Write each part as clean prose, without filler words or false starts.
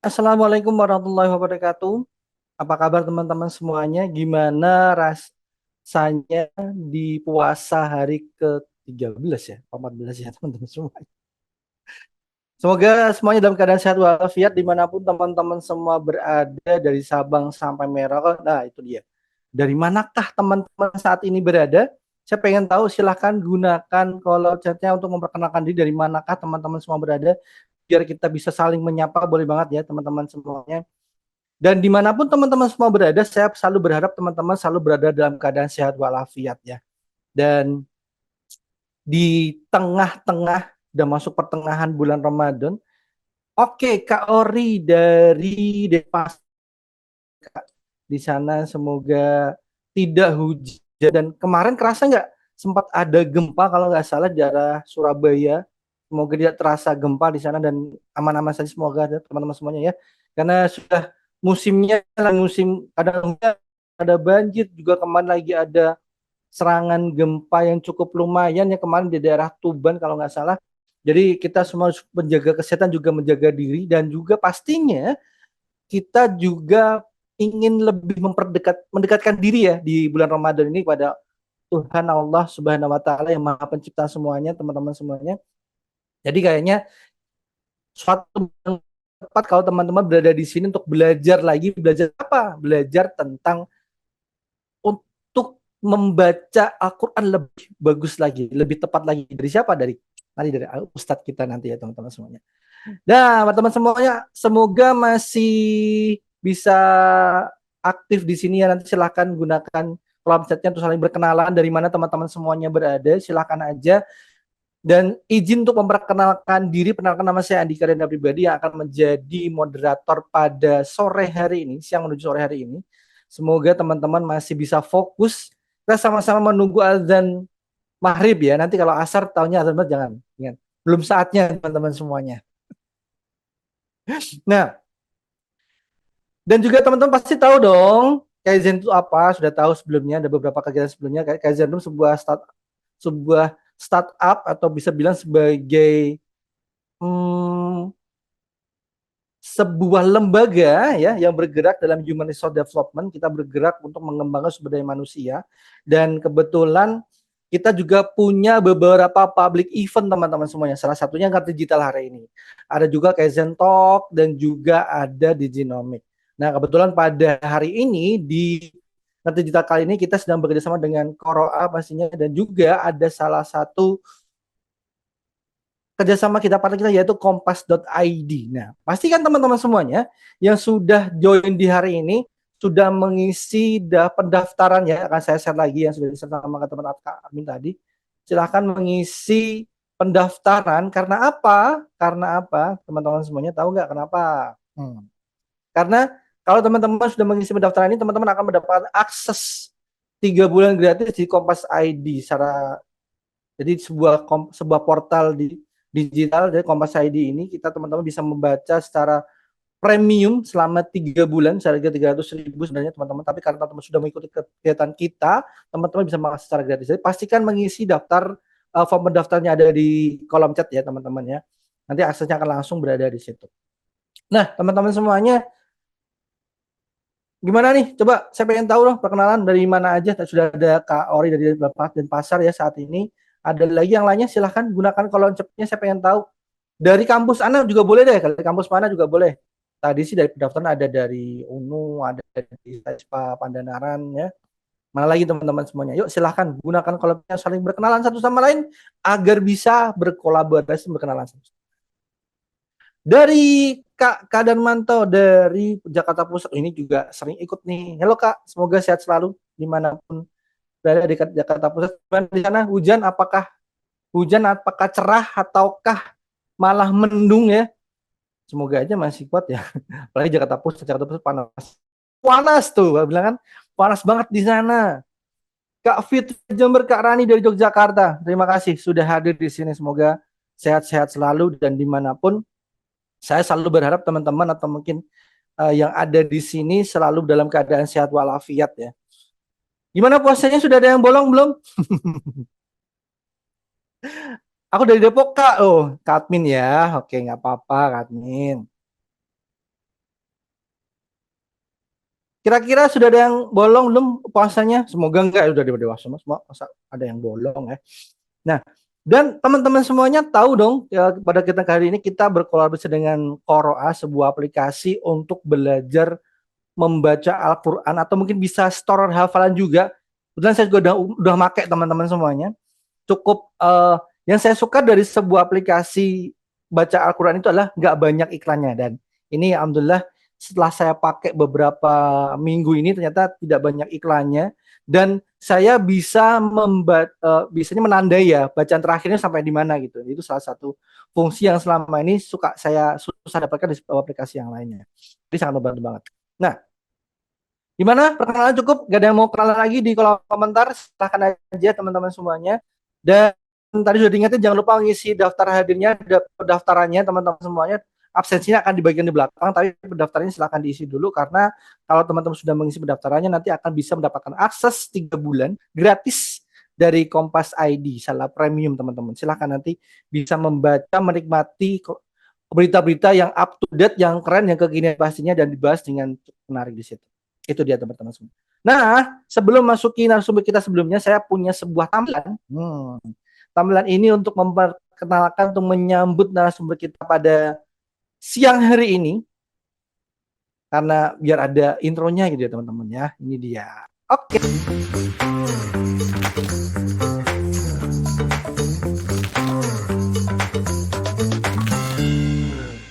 Assalamualaikum warahmatullahi wabarakatuh. Apa kabar teman-teman semuanya? Gimana rasanya di puasa hari ke-13 ya? 14 ya teman-teman semua. Semoga semuanya dalam keadaan sehat walafiat dimanapun teman-teman semua berada dari Sabang sampai Merauke. Nah itu dia. Dari manakah teman-teman saat ini berada? Saya pengen tahu, silahkan gunakan kolom chatnya untuk memperkenalkan diri dari manakah teman-teman semua berada. Biar kita bisa saling menyapa, boleh banget ya teman-teman semuanya. Dan dimanapun teman-teman semua berada, saya selalu berharap teman-teman selalu berada dalam keadaan sehat walafiat ya. Dan di tengah-tengah, udah masuk pertengahan bulan Ramadan. Oke, Kak Ori dari Denpasar di sana, semoga tidak hujan. Dan kemarin kerasa nggak sempat ada gempa kalau nggak salah di daerah Surabaya. Semoga tidak terasa gempa di sana dan aman-aman saja, semoga ada teman-teman semuanya ya. Karena sudah musimnya, musim kadang ada banjir, juga kemarin lagi ada serangan gempa yang cukup lumayan ya kemarin di daerah Tuban kalau nggak salah. Jadi kita semua harus menjaga kesehatan, juga menjaga diri, dan juga pastinya kita juga ingin lebih mendekatkan diri ya di bulan Ramadan ini pada Tuhan Allah Subhanahu wa taala yang Maha Pencipta semuanya, teman-teman semuanya. Jadi kayaknya suatu yang tepat kalau teman-teman berada di sini untuk belajar lagi. Belajar apa? Belajar tentang untuk membaca Al-Quran lebih bagus lagi, lebih tepat lagi. Dari siapa? Dari Ustadz kita nanti ya teman-teman semuanya. Nah, teman-teman semuanya, semoga masih bisa aktif di sini ya. Nanti silahkan gunakan kolom chatnya untuk saling berkenalan dari mana teman-teman semuanya berada. Silahkan aja. Dan izin untuk memperkenalkan diri, perkenalkan nama saya Andika Renda Pribadi yang akan menjadi moderator pada sore hari ini, siang menuju sore hari ini. Semoga teman-teman masih bisa fokus. Kita sama-sama menunggu azan maghrib ya. Nanti kalau asar tahunya azan maghrib jangan. Ingat. Belum saatnya teman-teman semuanya. Nah, dan juga teman-teman pasti tahu dong Kaizen itu apa, sudah tahu sebelumnya, ada beberapa kegiatan sebelumnya. Kaizen itu sebuah startup atau bisa bilang sebagai hmm, sebuah lembaga ya yang bergerak dalam human resource development. Kita bergerak untuk mengembangkan sumber daya manusia, dan kebetulan kita juga punya beberapa public event teman-teman semuanya. Salah satunya Ngar Digital hari ini. Ada juga Kaizen Talk dan juga ada Diginomic. Nah, kebetulan pada hari ini di Ngar Digital kali ini kita sedang bekerjasama dengan Koroa pastinya, dan juga ada salah satu kerjasama kita partner kita yaitu kompas.id. Nah, pastikan teman-teman semuanya yang sudah join di hari ini sudah mengisi pendaftaran ya, akan saya share lagi yang sudah disertai sama teman admin tadi. Silahkan mengisi pendaftaran. Karena apa? Karena apa? Teman-teman semuanya tahu nggak kenapa? Karena kalau teman-teman sudah mengisi pendaftaran ini, teman-teman akan mendapatkan akses 3 bulan gratis di Kompas ID secara, jadi sebuah portal digital dari Kompas ID ini. Kita teman-teman bisa membaca secara premium selama 3 bulan seharga 300.000 sebenarnya teman-teman. Tapi karena teman-teman sudah mengikuti kegiatan kita, teman-teman bisa mengakses secara gratis. Jadi pastikan mengisi form pendaftarnya ada di kolom chat ya teman-teman ya. Nanti aksesnya akan langsung berada di situ. Nah teman-teman semuanya, gimana nih? Coba saya pengen tahu loh perkenalan dari mana aja. Sudah ada Kak Ori dari Denpasar ya saat ini. Ada lagi yang lainnya, silahkan gunakan kolom chatnya. Saya pengen tahu dari kampus Anda juga boleh deh. Dari kampus mana juga boleh. Tadi sih dari pendaftaran ada dari UNU, ada dari SPA Pandanaran ya. Mana lagi teman-teman semuanya? Yuk silahkan gunakan kolomnya, saling berkenalan satu sama lain agar bisa berkolaborasi, berkenalan. Dari Kak Kadarmanto dari Jakarta Pusat ini juga sering ikut nih. Halo Kak, semoga sehat selalu dimanapun berada di Jakarta Pusat. Di sana hujan apakah cerah ataukah malah mendung ya? Semoga aja masih kuat ya. Apalagi Jakarta Pusat panas. Panas tuh, bilang kan panas banget di sana. Kak Fit Jember, Kak Rani dari Yogyakarta. Terima kasih sudah hadir di sini. Semoga sehat-sehat selalu dan dimanapun. Saya selalu berharap teman-teman atau mungkin yang ada di sini selalu dalam keadaan sehat walafiat ya. Gimana puasanya, sudah ada yang bolong belum? Aku dari Depok Kak. Oh, Kak Admin ya. Oke, nggak apa-apa Kak Admin. Kira-kira sudah ada yang bolong belum puasanya? Semoga enggak, udah dewasa semua, masa ada yang bolong ya. Nah, dan teman-teman semuanya tahu dong ya, pada kita kali ini kita berkolaborasi dengan Qoro'a, sebuah aplikasi untuk belajar membaca Al-Quran atau mungkin bisa store hafalan juga. Kebetulan saya juga udah make teman-teman semuanya. Cukup yang saya suka dari sebuah aplikasi baca Al-Quran itu adalah nggak banyak iklannya, dan ini alhamdulillah setelah saya pakai beberapa minggu ini ternyata tidak banyak iklannya, dan saya bisa biasanya menandai ya bacaan terakhirnya sampai di mana gitu. Itu salah satu fungsi yang selama ini saya susah dapatkan di aplikasi yang lainnya. Jadi sangat membantu banget. Nah, gimana? Perkenalan cukup? Gak ada yang mau kenalan lagi di kolom komentar? Silahkan aja teman-teman semuanya. Dan tadi sudah diingetin jangan lupa ngisi daftar hadirnya, pendaftarannya teman-teman semuanya. Absensinya akan di bagian di belakang, tapi pendaftarannya silahkan diisi dulu karena kalau teman-teman sudah mengisi pendaftarannya nanti akan bisa mendapatkan akses 3 bulan gratis dari Kompas ID, salah premium teman-teman. Silahkan nanti bisa membaca, menikmati berita-berita yang up to date, yang keren, yang kekinian pastinya dan dibahas dengan menarik di situ. Itu dia teman-teman semua. Nah, sebelum masuki narasumber kita sebelumnya, saya punya sebuah tampilan. Tampilan ini untuk memperkenalkan, untuk menyambut narasumber kita pada siang hari ini. Karena biar ada intronya gitu ya teman-teman ya. Ini dia. Oke.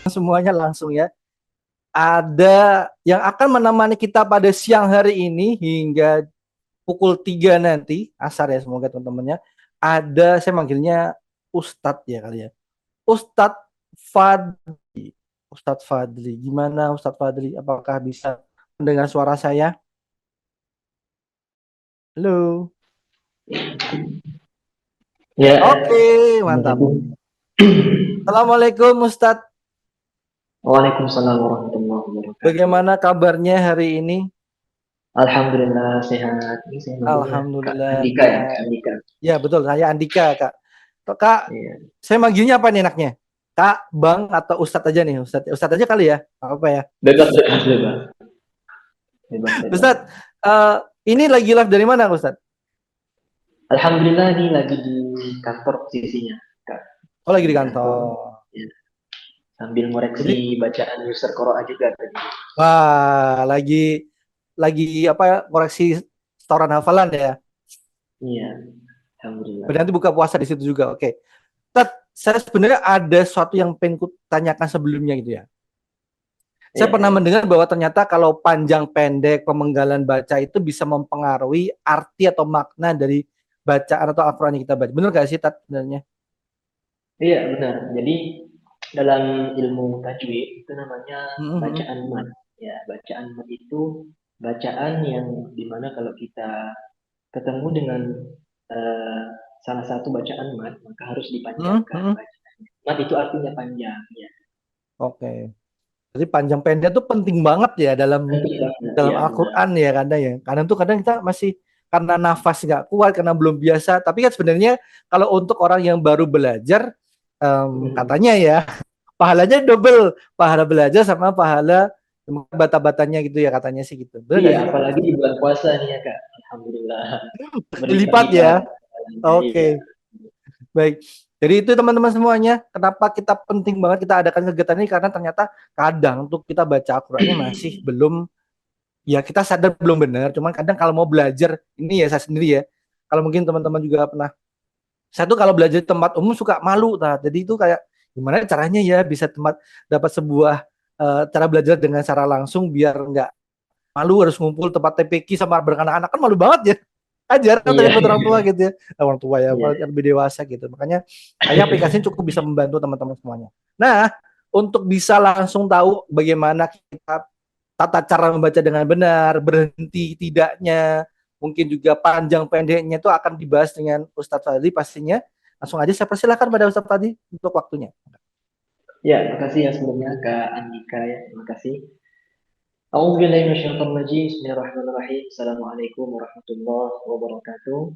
Semuanya langsung ya. Ada yang akan menemani kita pada siang hari ini hingga pukul 3 nanti, asar ya semoga teman-temannya. Ada, saya manggilnya Ustadz ya kali ya. Ustadz Fadli. Ustadz Fadli. Gimana Ustadz Fadli? Apakah bisa mendengar suara saya? Halo. Ya. Oke, mantap. Assalamualaikum Ustadz. Waalaikumsalam warahmatullahi wabarakatuh. Bagaimana kabarnya hari ini? Alhamdulillah sehat. Ini saya Alhamdulillah. Andika ya, Kak Andika. Ya betul, saya Andika Kak. Kak, Ya. saya manggilnya apa nih enaknya? Kak, Bang, atau Ustadz aja nih? Ustadz aja kali ya? Apa ya? Bebas, bebas, bebas. Bebas, bebas. Ustadz, ini lagi live dari mana Ustadz? Alhamdulillah ini lagi di kantor posisinya, Kak. Oh, lagi di kantor. Ya. Sambil ngoreksi bacaan user Qoro'a juga tadi. Wah, lagi apa koreksi setoran hafalan ya? Iya, alhamdulillah. Berarti buka puasa di situ juga. Oke. Saya sebenarnya ada sesuatu yang pengen tanyakan sebelumnya gitu ya. Saya pernah mendengar bahwa ternyata kalau panjang pendek pemenggalan baca itu bisa mempengaruhi arti atau makna dari bacaan atau Al-Quran yang kita baca. Benar gak sih Tat sebenarnya? Iya, benar. Jadi dalam ilmu tajwid itu namanya bacaan mad. Ya, bacaan mad itu bacaan yang dimana kalau kita ketemu dengan salah satu bacaan mad, maka harus dipanjangkan bacaannya. Mad itu artinya panjang, ya. Oke. Jadi panjang pendek itu penting banget ya dalam Ya, Al-Quran ya kadang ya. Kadang kita masih karena nafas nggak kuat, karena belum biasa. Tapi kan sebenarnya kalau untuk orang yang baru belajar, katanya ya pahalanya double, pahala belajar sama pahala bata-batanya gitu ya katanya sih gitu. Benar iya, gak sih? apalagi di bulan puasa nih ya Kak. Alhamdulillah. Dilipat ya. Oke. Iya. Baik. Jadi itu teman-teman semuanya, kenapa kita penting banget kita adakan kegiatan ini karena ternyata kadang untuk kita baca Al-Qur'annya masih belum, ya kita sadar belum benar, cuman kadang kalau mau belajar, ini ya saya sendiri ya, kalau mungkin teman-teman juga pernah, saya tuh kalau belajar di tempat umum suka malu, nah jadi itu kayak gimana caranya ya bisa dapat sebuah cara belajar dengan cara langsung biar nggak malu harus ngumpul tempat TPQ sama beranak-anak, kan malu banget ya. Ajar kan dari orang tua gitu ya, orang tua ya yang lebih dewasa gitu, makanya kayaknya aplikasi cukup bisa membantu teman-teman semuanya. Nah, untuk bisa langsung tahu bagaimana kita tata cara membaca dengan benar, berhenti tidaknya, mungkin juga panjang pendeknya itu akan dibahas dengan Ustadz Fadli pastinya. Langsung aja saya persilakan pada Ustadz Fadli untuk waktunya. Ya, terima kasih ya sebelumnya Kak Andika ya, terima kasih. Bismillahirrahmanirrahim. Assalamualaikum warahmatullahi wabarakatuh.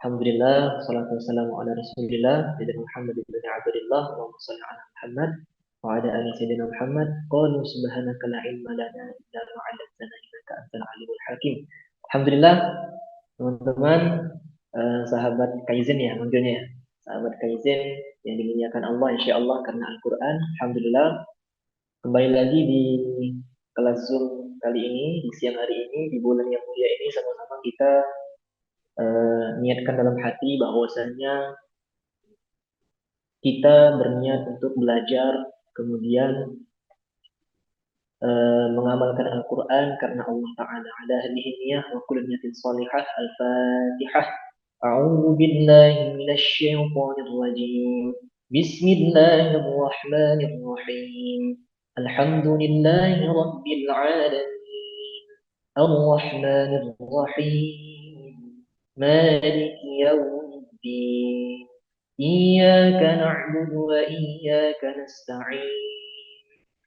Alhamdulillah, salatu wassalamu ala rasulillah, Sayyidina Muhammad ibn Abdullah, Allahumma salli ala Muhammad, wa ala ali Sayyidina Muhammad, qalu subhanaka la ilma lana illa ma 'allamtana innaka antal alimul hakim. Alhamdulillah, teman-teman, sahabat Kaizen ya manggilnya ya. Sahabat Kaizen yang dimuliakan Allah insya Allah karena Al-Quran. Alhamdulillah, kembali lagi di kelas Zoom kali ini, di siang hari ini, di bulan yang mulia ini, sama-sama kita niatkan dalam hati bahwasanya kita berniat untuk belajar, kemudian mengamalkan Al-Quran karena Allah Ta'ala ala hadhihi niyah wa kullu niyatin salihah. Al-Fatihah. A'udzu billahi minasy syaithanir rajim. Bismillahirrahmanirrahim. Alhamdulillahi rabbil alamin. Ar-Rahmanir Rahim. Maliki yaumiddin. Iyyaka na'budu wa iyyaka nasta'in.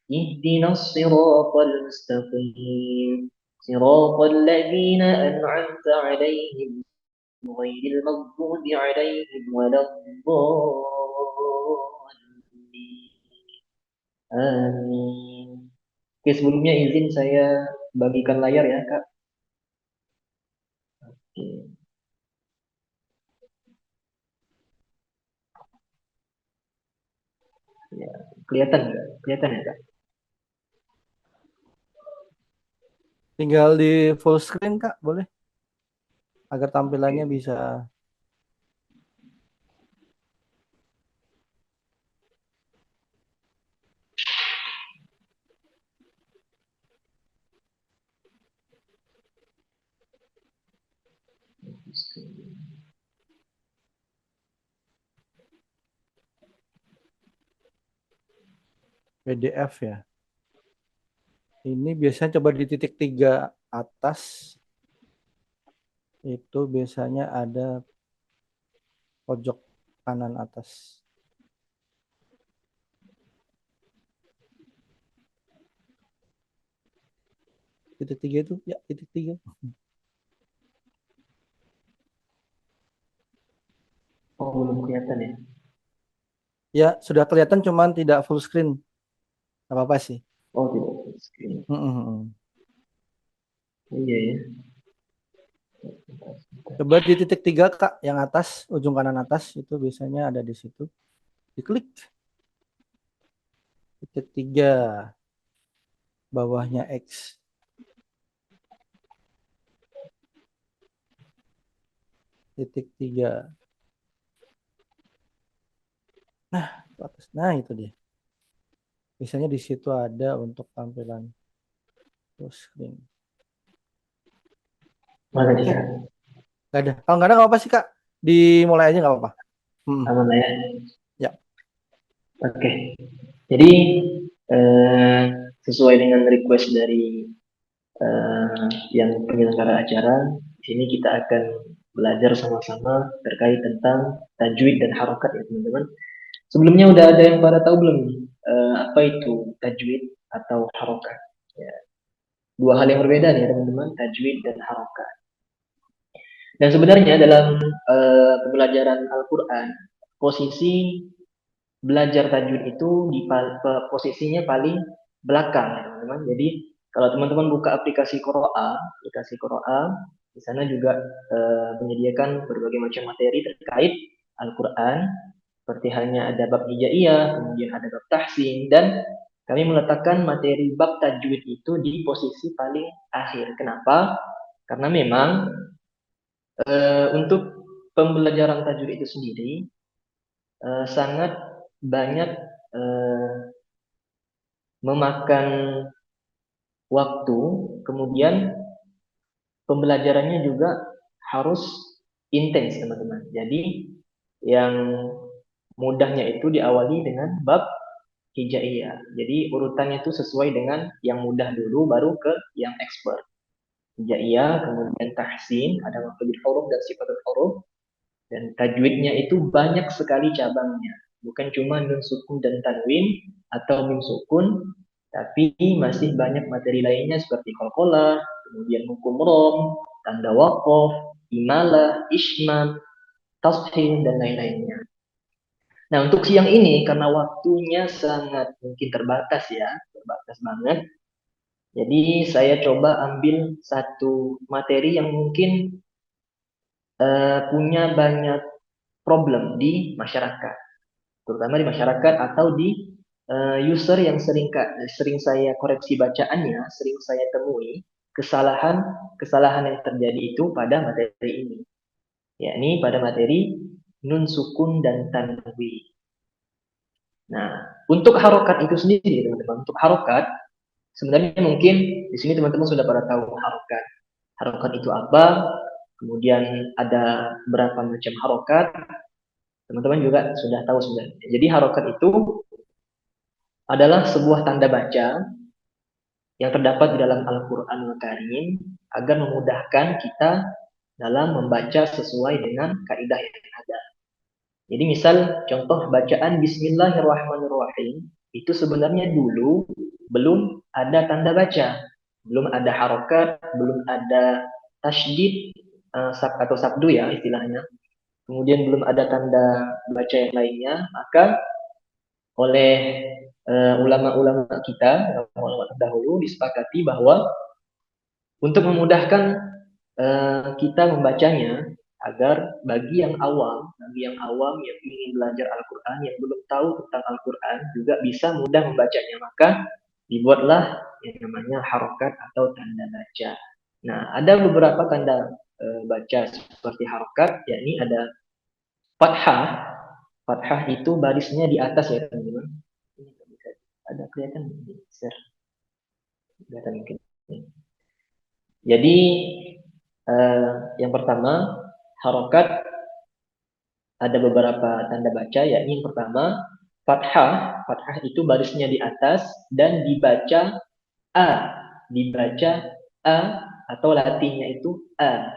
اهدنا الصراط المستقيم صراط الذين أنعمت عليهم غير المغضوب عليهم ولا الضالين آمين. Oke, sebelumnya izin saya bagikan layar ya, Kak. Oke. Ya, kelihatan nggak? Kelihatan ya, Kak? Tinggal di full screen Kak, boleh? Agar tampilannya bisa. PDF ya. Ini biasanya coba di titik 3 atas. Itu biasanya ada pojok kanan atas. Titik 3 itu ya, titik 3. Oh, belum kelihatan ya? Ya, sudah kelihatan cuman tidak full screen. Gak apa-apa sih. Oh, tidak full screen. Iya ya. Coba di titik 3 Kak, yang atas, ujung kanan atas itu biasanya ada di situ. Diklik. Titik 3. Bawahnya X. Titik 3. Nah, itu dia. Biasanya di situ ada untuk tampilan full screen. Mana nih, Kak? Gak ada. Kalau nggak ada nggak apa sih Kak. Dimulai aja nggak apa-apa. Aman lah ya. Ya. Oke. Jadi sesuai dengan request dari yang penyelenggara acara, di sini kita akan belajar sama-sama terkait tentang tajwid dan harokat ya teman-teman. Sebelumnya udah ada yang pada tahu belum nih apa itu tajwid atau harokat? Ya. Dua hal yang berbeda nih teman-teman, tajwid dan harokat. Dan sebenarnya dalam pembelajaran Al-Quran, posisi belajar tajwid itu di posisinya paling belakang ya teman-teman. Jadi kalau teman-teman buka aplikasi Qur'an, di sana juga menyediakan berbagai macam materi terkait Al-Quran, seperti halnya ada bab hijaiyah, kemudian ada bab tahsin, dan kami meletakkan materi bab tajwid itu di posisi paling akhir. Kenapa? Karena memang untuk pembelajaran tajwid itu sendiri sangat banyak memakan waktu, kemudian pembelajarannya juga harus intens teman-teman. Jadi yang mudahnya itu diawali dengan bab hijaiyah. Jadi urutannya itu sesuai dengan yang mudah dulu, baru ke yang expert. Hijaiyah, kemudian tahsin, ada makhrajul huruf dan sifatul huruf, dan tajwidnya itu banyak sekali cabangnya. Bukan cuma nun sukun dan tanwin atau mim sukun, tapi masih banyak materi lainnya seperti qalqalah, kemudian hukum rom, tanda waqaf, imalah, ismam, tashil, dan lain-lainnya. Nah, untuk siang ini karena waktunya sangat mungkin terbatas ya, terbatas banget. Jadi saya coba ambil satu materi yang mungkin punya banyak problem di masyarakat, terutama di masyarakat atau di user yang sering saya koreksi bacaannya, sering saya temui kesalahan yang terjadi itu pada materi ini, yakni pada materi nun sukun dan tanwin. Nah, untuk harokat itu sendiri, teman-teman, untuk harokat sebenarnya mungkin di sini teman-teman sudah pada tahu harokat. Harokat itu apa? Kemudian ada berapa macam harokat? Teman-teman juga sudah tahu sebenarnya. Jadi harokat itu adalah sebuah tanda baca yang terdapat di dalam Al-Quran Al-Karim agar memudahkan kita dalam membaca sesuai dengan kaidah yang ada. Jadi misal contoh bacaan Bismillahirrahmanirrahim itu sebenarnya dulu belum ada tanda baca, belum ada harokat, belum ada tasydid atau sabdu ya istilahnya. Kemudian belum ada tanda baca yang lainnya, maka oleh ulama-ulama kita, ulama terdahulu disepakati bahwa untuk memudahkan kita membacanya agar bagi yang awam yang ingin belajar Al-Quran, yang belum tahu tentang Al-Quran juga bisa mudah membacanya, maka dibuatlah yang namanya harokat atau tanda baca. Nah, ada beberapa tanda baca seperti harokat, yakni ada fathah. Fathah itu barisnya di atas ya teman-teman. Ini bisa ada kelihatan di share, kelihatan mungkin. Jadi yang pertama harokat ada beberapa tanda baca, yakni yang pertama fathah. Fathah itu barisnya di atas dan dibaca a, dibaca a atau latinnya itu a.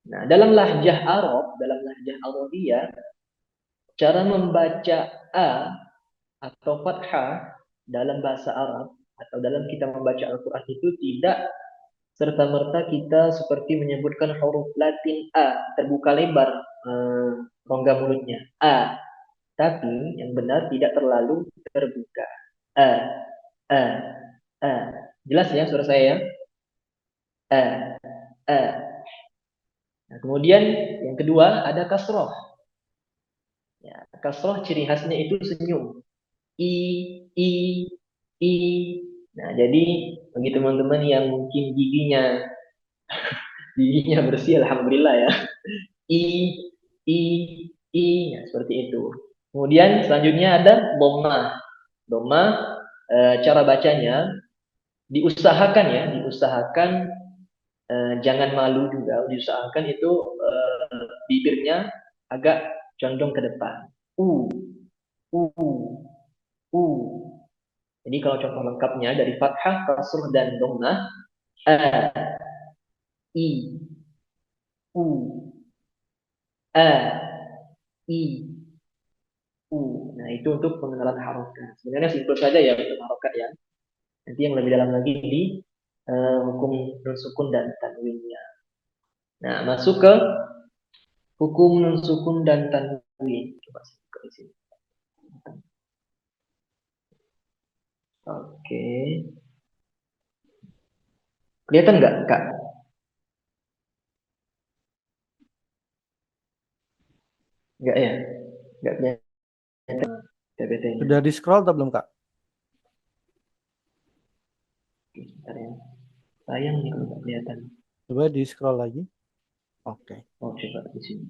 Nah, dalam lahjah Arab, dalam lahjah Arabiyah, cara membaca a atau fathah dalam bahasa Arab atau dalam kita membaca Al-Quran itu tidak serta-merta kita seperti menyebutkan huruf Latin A terbuka lebar rongga mulutnya A, tapi yang benar tidak terlalu terbuka. A, A, A. Jelas ya suara saya ya? A, A. Nah, kemudian yang kedua ada kasroh. Ya, kasroh ciri khasnya itu senyum. I, I, I. Nah, jadi bagi teman-teman yang mungkin giginya bersih, alhamdulillah ya. I, I, I, ya, seperti itu. Kemudian selanjutnya ada doma. Doma, cara bacanya diusahakan ya, diusahakan jangan malu juga, diusahakan itu bibirnya agak condong ke depan. U, U. Jadi kalau contoh lengkapnya dari fathah, kasrah dan dhammah, a, I, U, a, I, U. Nah, itu untuk pengenalan harokat. Sebenarnya simpel saja ya untuk harokat ya. Nanti yang lebih dalam lagi di hukum nun sukun dan tanwinnya. Nah, masuk ke hukum nun sukun dan tanwin. Coba saya buka di sini. Oke. Kelihatan nggak, Kak? Nggak ya? Nggak kelihatan PPT-nya. Sudah di scroll atau belum, Kak? Bentar ya. Sayang nih kalau nggak kelihatan. Coba di scroll lagi. Oke. Oh, coba di sini.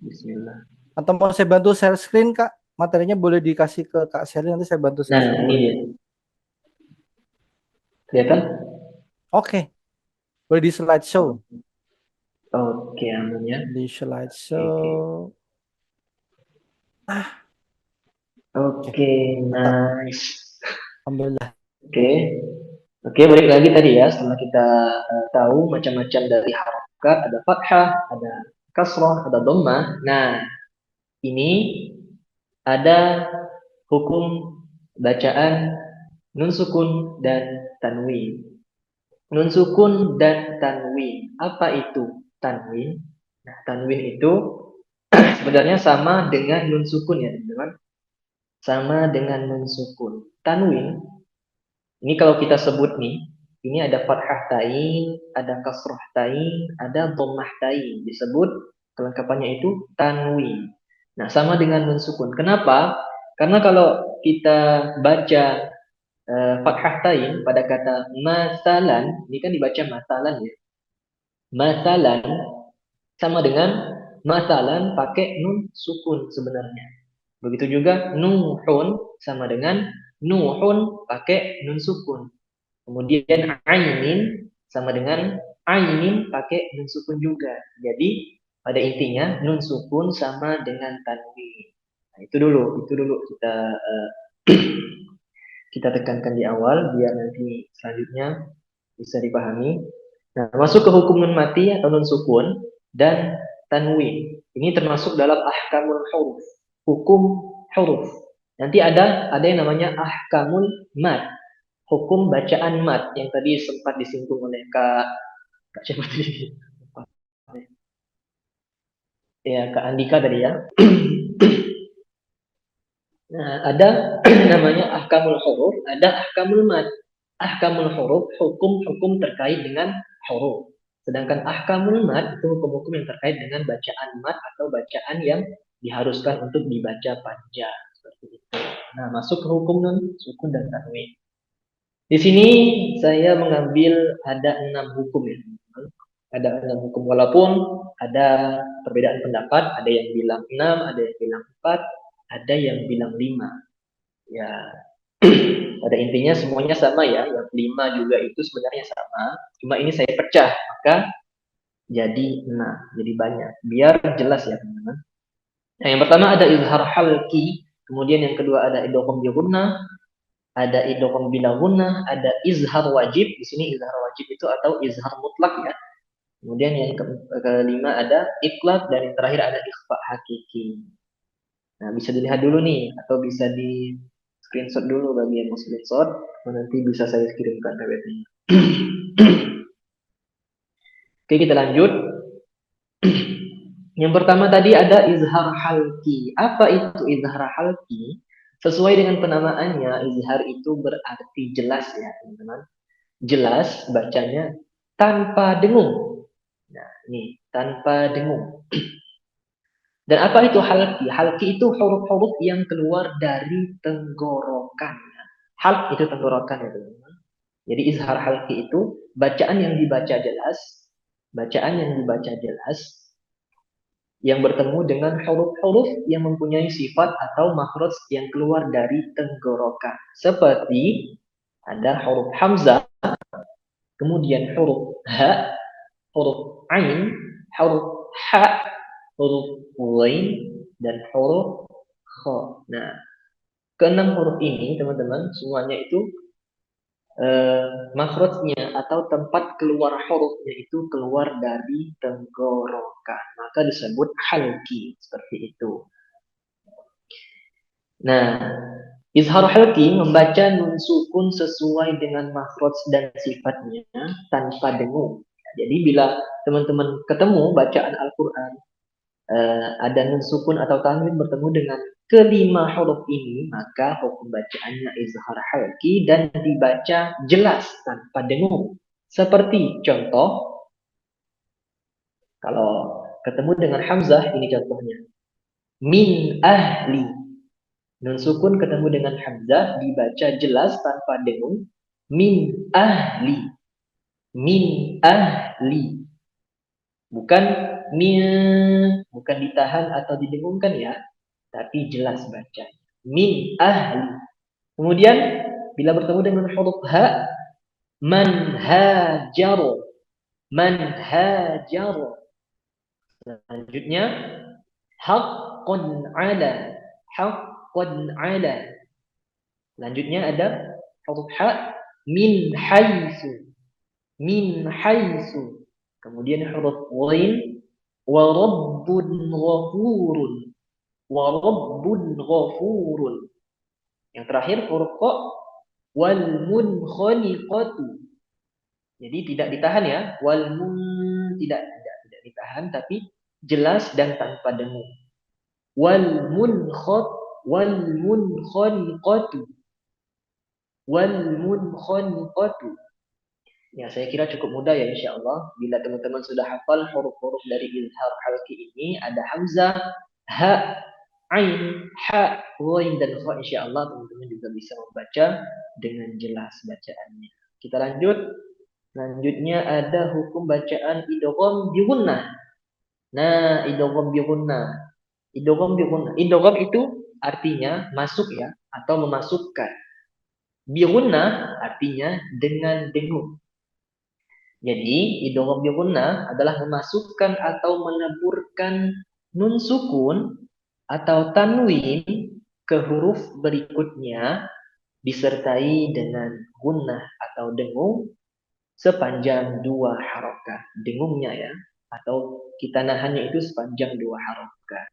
Bismillah. Atau mau saya bantu share screen, Kak? Materinya boleh dikasih ke Kak Sherly, nanti saya bantu share Nah, screen. ini dia. Kelihatan? Oke. Boleh di slideshow. Oke, aman ya. Di slideshow. Oke, nice. Alhamdulillah. Oke, balik lagi tadi ya. Setelah kita tahu macam-macam dari harokat, ada fathah, ada kasroh, ada dhammah. Nah, ini ada hukum bacaan nun sukun dan tanwin. Nun sukun dan tanwin. Apa itu tanwin? Nah, tanwin itu sebenarnya sama dengan nun sukun ya, teman-teman. Sama dengan nun sukun. Tanwin Ini kalau kita sebut nih, ini ada fathah tain, ada kasrah tain, ada dhammah tain. Disebut kelengkapannya itu tanwin. Nah, sama dengan nun sukun. Kenapa? Karena kalau kita baca fathah tain pada kata masalan, ini kan dibaca masalan ya. Masalan sama dengan masalan pakai nun sukun sebenarnya. Begitu juga nuhun sama dengan nuhun pakai nun sukun. Kemudian ainin sama dengan ainin pakai nun sukun juga. Jadi pada intinya nun sukun sama dengan tanwin. Nah, itu dulu kita tekankan di awal biar nanti selanjutnya bisa dipahami. Nah, masuk ke hukum nun mati atau nun sukun dan tanwin. Ini termasuk dalam ahkamul huruf, hukum huruf. Nanti ada yang namanya ahkamul mat, hukum bacaan mat yang tadi sempat disinggung oleh Kak siapa tadi? Ya, Kak Andika tadi ya. Nah, ada namanya ahkamul huruf, ada ahkamul mat. Ahkamul huruf, hukum-hukum terkait dengan huruf. Sedangkan ahkamul mat itu hukum-hukum yang terkait dengan bacaan mat atau bacaan yang diharuskan untuk dibaca panjang seperti itu. Nah, masuk ke hukum nun sukun dan tanwin. Di sini saya mengambil ada 6 hukum ya. Ada 6 hukum walaupun ada perbedaan pendapat, ada yang bilang 6, ada yang bilang 4, ada yang bilang 5. Ya, pada intinya semuanya sama ya. Yang 5 juga itu sebenarnya sama. Cuma ini saya pecah, maka jadi 6, jadi banyak. Biar jelas ya teman-teman. Nah, yang pertama ada izhar halki, kemudian yang kedua ada idgham bi gunnah, ada idgham bila gunnah, ada izhar wajib. Di sini izhar wajib itu atau izhar mutlak ya. Kemudian yang kelima ada itlaq dan yang terakhir ada ikhfa hakiki. Nah, bisa dilihat dulu nih atau bisa di screenshot dulu bagi yang mau screenshot, nanti bisa saya kirimkan PPT-nya. Oke, kita lanjut. Yang pertama tadi ada izhar halki. Apa itu izhar halki? Sesuai dengan penamaannya, izhar itu berarti jelas ya, teman-teman. Jelas bacanya tanpa dengung. Nah, ini tanpa dengung. Dan apa itu halki? Halki itu huruf-huruf yang keluar dari tenggorokan. Halq itu tenggorokan ya teman-teman. Jadi izhar halki itu bacaan yang dibaca jelas, bacaan yang dibaca jelas, yang bertemu dengan huruf-huruf yang mempunyai sifat atau makhraj yang keluar dari tenggorokan. Seperti ada huruf hamzah, kemudian huruf ha, huruf ain, huruf ha, huruf ghain, dan huruf kha. Nah, keenam huruf ini teman-teman semuanya itu makhrajnya atau tempat keluar hurufnya itu keluar dari tenggorokan. Maka disebut halki seperti itu. Nah, izhar halki membaca nun sukun sesuai dengan makhraj dan sifatnya tanpa dengung. Jadi bila teman-teman ketemu bacaan Al-Quran ada nun sukun atau tanwin bertemu dengan kelima huruf ini, maka hukum bacaannya izhar halki dan dibaca jelas tanpa dengung. Seperti contoh, kalau ketemu dengan hamzah, ini contohnya. Min ahli. Nun sukun ketemu dengan hamzah, dibaca jelas tanpa dengung. Min ahli. Min ahli. Bukan bukan ditahan atau didengungkan ya, tapi jelas baca. Min ahli. Kemudian bila bertemu dengan huruf ha, man hajaru. Man hajaru. Selanjutnya haqqun ala. Haqqun ala. Selanjutnya ada huruf ha, min haitsu. Min haitsu. Kemudian huruf ghain, wa rabbun ghafurun. Wa rabbun ghafurun. Yang terakhir huruf qa, wal munkhaniqatu. Jadi tidak ditahan ya, tidak ditahan tapi jelas dan tanpa dengung. Wal munkhaniqatu. wal munkhaniqatu. Ya, saya kira cukup mudah ya insya Allah. Bila teman-teman sudah hafal huruf-huruf dari izhar halki ini, ada hamzah, ha, ain, ha, ghain dan kha. Insya Allah teman-teman juga bisa membaca dengan jelas bacaannya. Kita lanjut. Selanjutnya ada hukum bacaan idgham bi gunnah. Nah, idgham bi gunnah. Idgham bi gunnah. Idgham itu artinya masuk ya atau memasukkan. Bi gunnah artinya dengan dengung. Jadi, idgham bi gunnah adalah memasukkan atau meneburkan nun sukun atau tanwin ke huruf berikutnya disertai dengan gunnah atau dengung sepanjang dua harokat. Dengungnya ya, atau kita nahannya itu sepanjang dua harokat.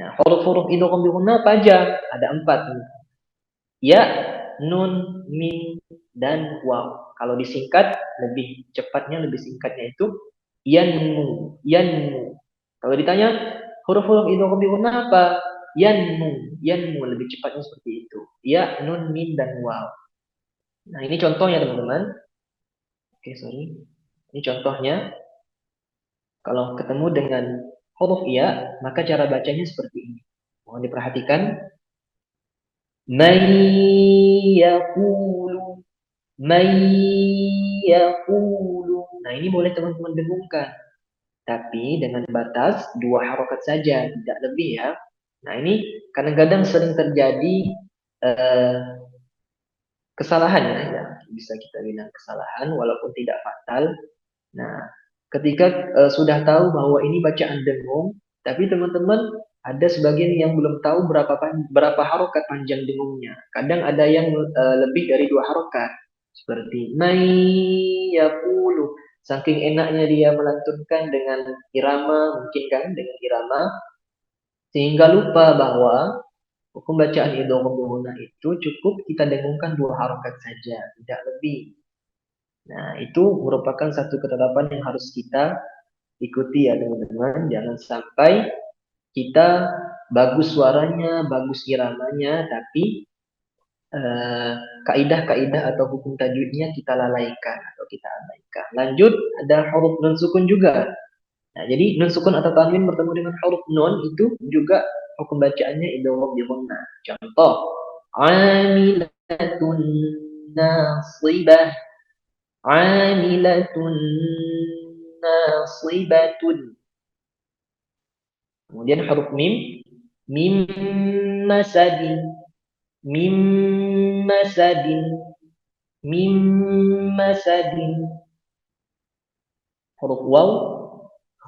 Nah, huruf-huruf idgham bi gunnah apa aja? Ada 4. Ya, nun, mim, dan waw. Kalau disingkat, lebih cepatnya, lebih singkatnya itu yanmu, yanmu. Kalau ditanya huruf-huruf idgham bi gunnah apa? Yanmu, yanmu, lebih cepatnya seperti itu. Ya, nun, mim, dan waw. Nah, ini contohnya teman-teman. Oke, sorry. Ini contohnya. Kalau ketemu dengan huruf ya, maka cara bacanya seperti ini. Mohon diperhatikan. May yaqulu, may yaqulu. Nah, ini boleh teman-teman dengungkan. Tapi dengan batas 2 harokat saja, tidak lebih ya. Nah, ini kadang-kadang sering terjadi eh, kesalahan ya. Bisa kita bilang kesalahan walaupun tidak fatal. Nah, ketika sudah tahu bahwa ini bacaan dengung, tapi teman-teman ada sebagian yang belum tahu berapa harokat panjang dengungnya. Kadang ada yang lebih dari 2 harokat, seperti may yaqulu. Saking enaknya dia melantunkan dengan irama, mungkin kan dengan irama, sehingga lupa bahwa hukum bacaan idgham bi itu cukup kita dengungkan 2 harokat saja, tidak lebih. Nah, itu merupakan satu ketetapan yang harus kita ikuti ya teman-teman. Jangan sampai kita bagus suaranya, bagus iramanya, tapi eh, kaidah-kaidah atau hukum tajwidnya kita lalaikan atau kita abaikan. Lanjut, ada huruf nun sukun juga. Nah, jadi nun sukun atau tanwin bertemu dengan huruf nun itu juga hukum bacaannya idgham bi gunnah. Contoh, amilatun nasibah, amilatun nasibatun. Kemudian huruf mim, mim masadin, mim masadin, mim masadin. Huruf waw,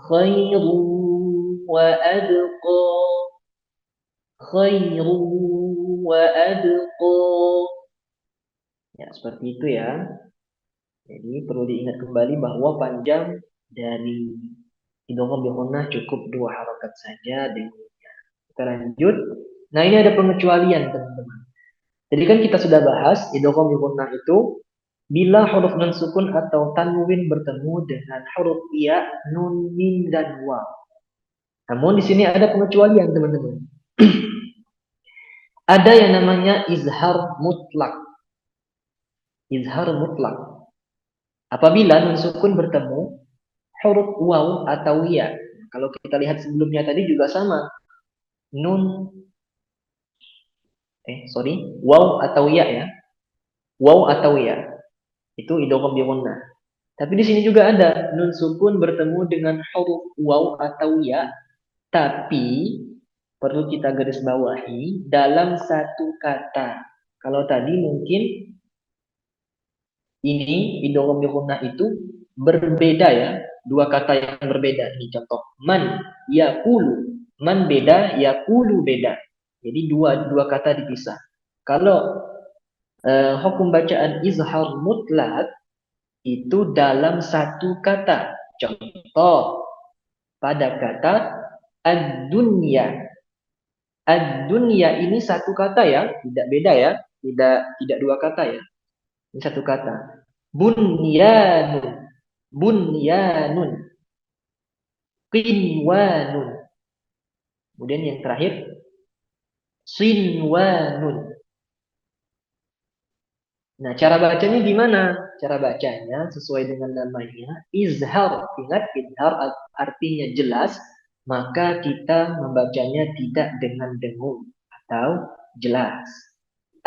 khairu wa adqa, khairu wa adqa. Ya, seperti itu ya. Jadi perlu diingat kembali bahwa panjang dari idgham bi gunnah cukup 2 harokat saja dengunnya. Kita lanjut. Nah, ini ada pengecualian teman-teman. Jadi kan kita sudah bahas idgham bi gunnah itu bila huruf nun sukun atau tanwin bertemu dengan huruf ya, nun, mim, dan waw. Namun di sini ada pengecualian teman-teman. Ada yang namanya izhar mutlak. Izhar mutlak. Apabila nun sukun bertemu huruf waw atau ya. Kalau kita lihat sebelumnya tadi juga sama. Nun, waw atau ya. Waw atau ya. Itu idgham bi gunnah. Tapi di sini juga ada nun sukun bertemu dengan huruf waw atau ya, tapi perlu kita garis bawahi dalam satu kata. Kalau tadi mungkin ini idgham bi gunnah itu berbeda ya, 2 kata yang berbeda. Ini contoh man yaqulu, man beda, yaqulu beda. Jadi dua kata dipisah. Kalau hukum bacaan izhar mutlak itu dalam satu kata. Contoh pada kata ad-dunya. Ad-dunya ini satu kata ya, tidak beda ya, tidak 2 kata ya. Ini satu kata. Bunyanun, bunyanun, qinwanun. Kemudian yang terakhir sinwanun. Nah, cara bacanya gimana? Cara bacanya sesuai dengan namanya, izhar. Ingat, izhar artinya jelas, maka kita membacanya tidak dengan dengung atau jelas.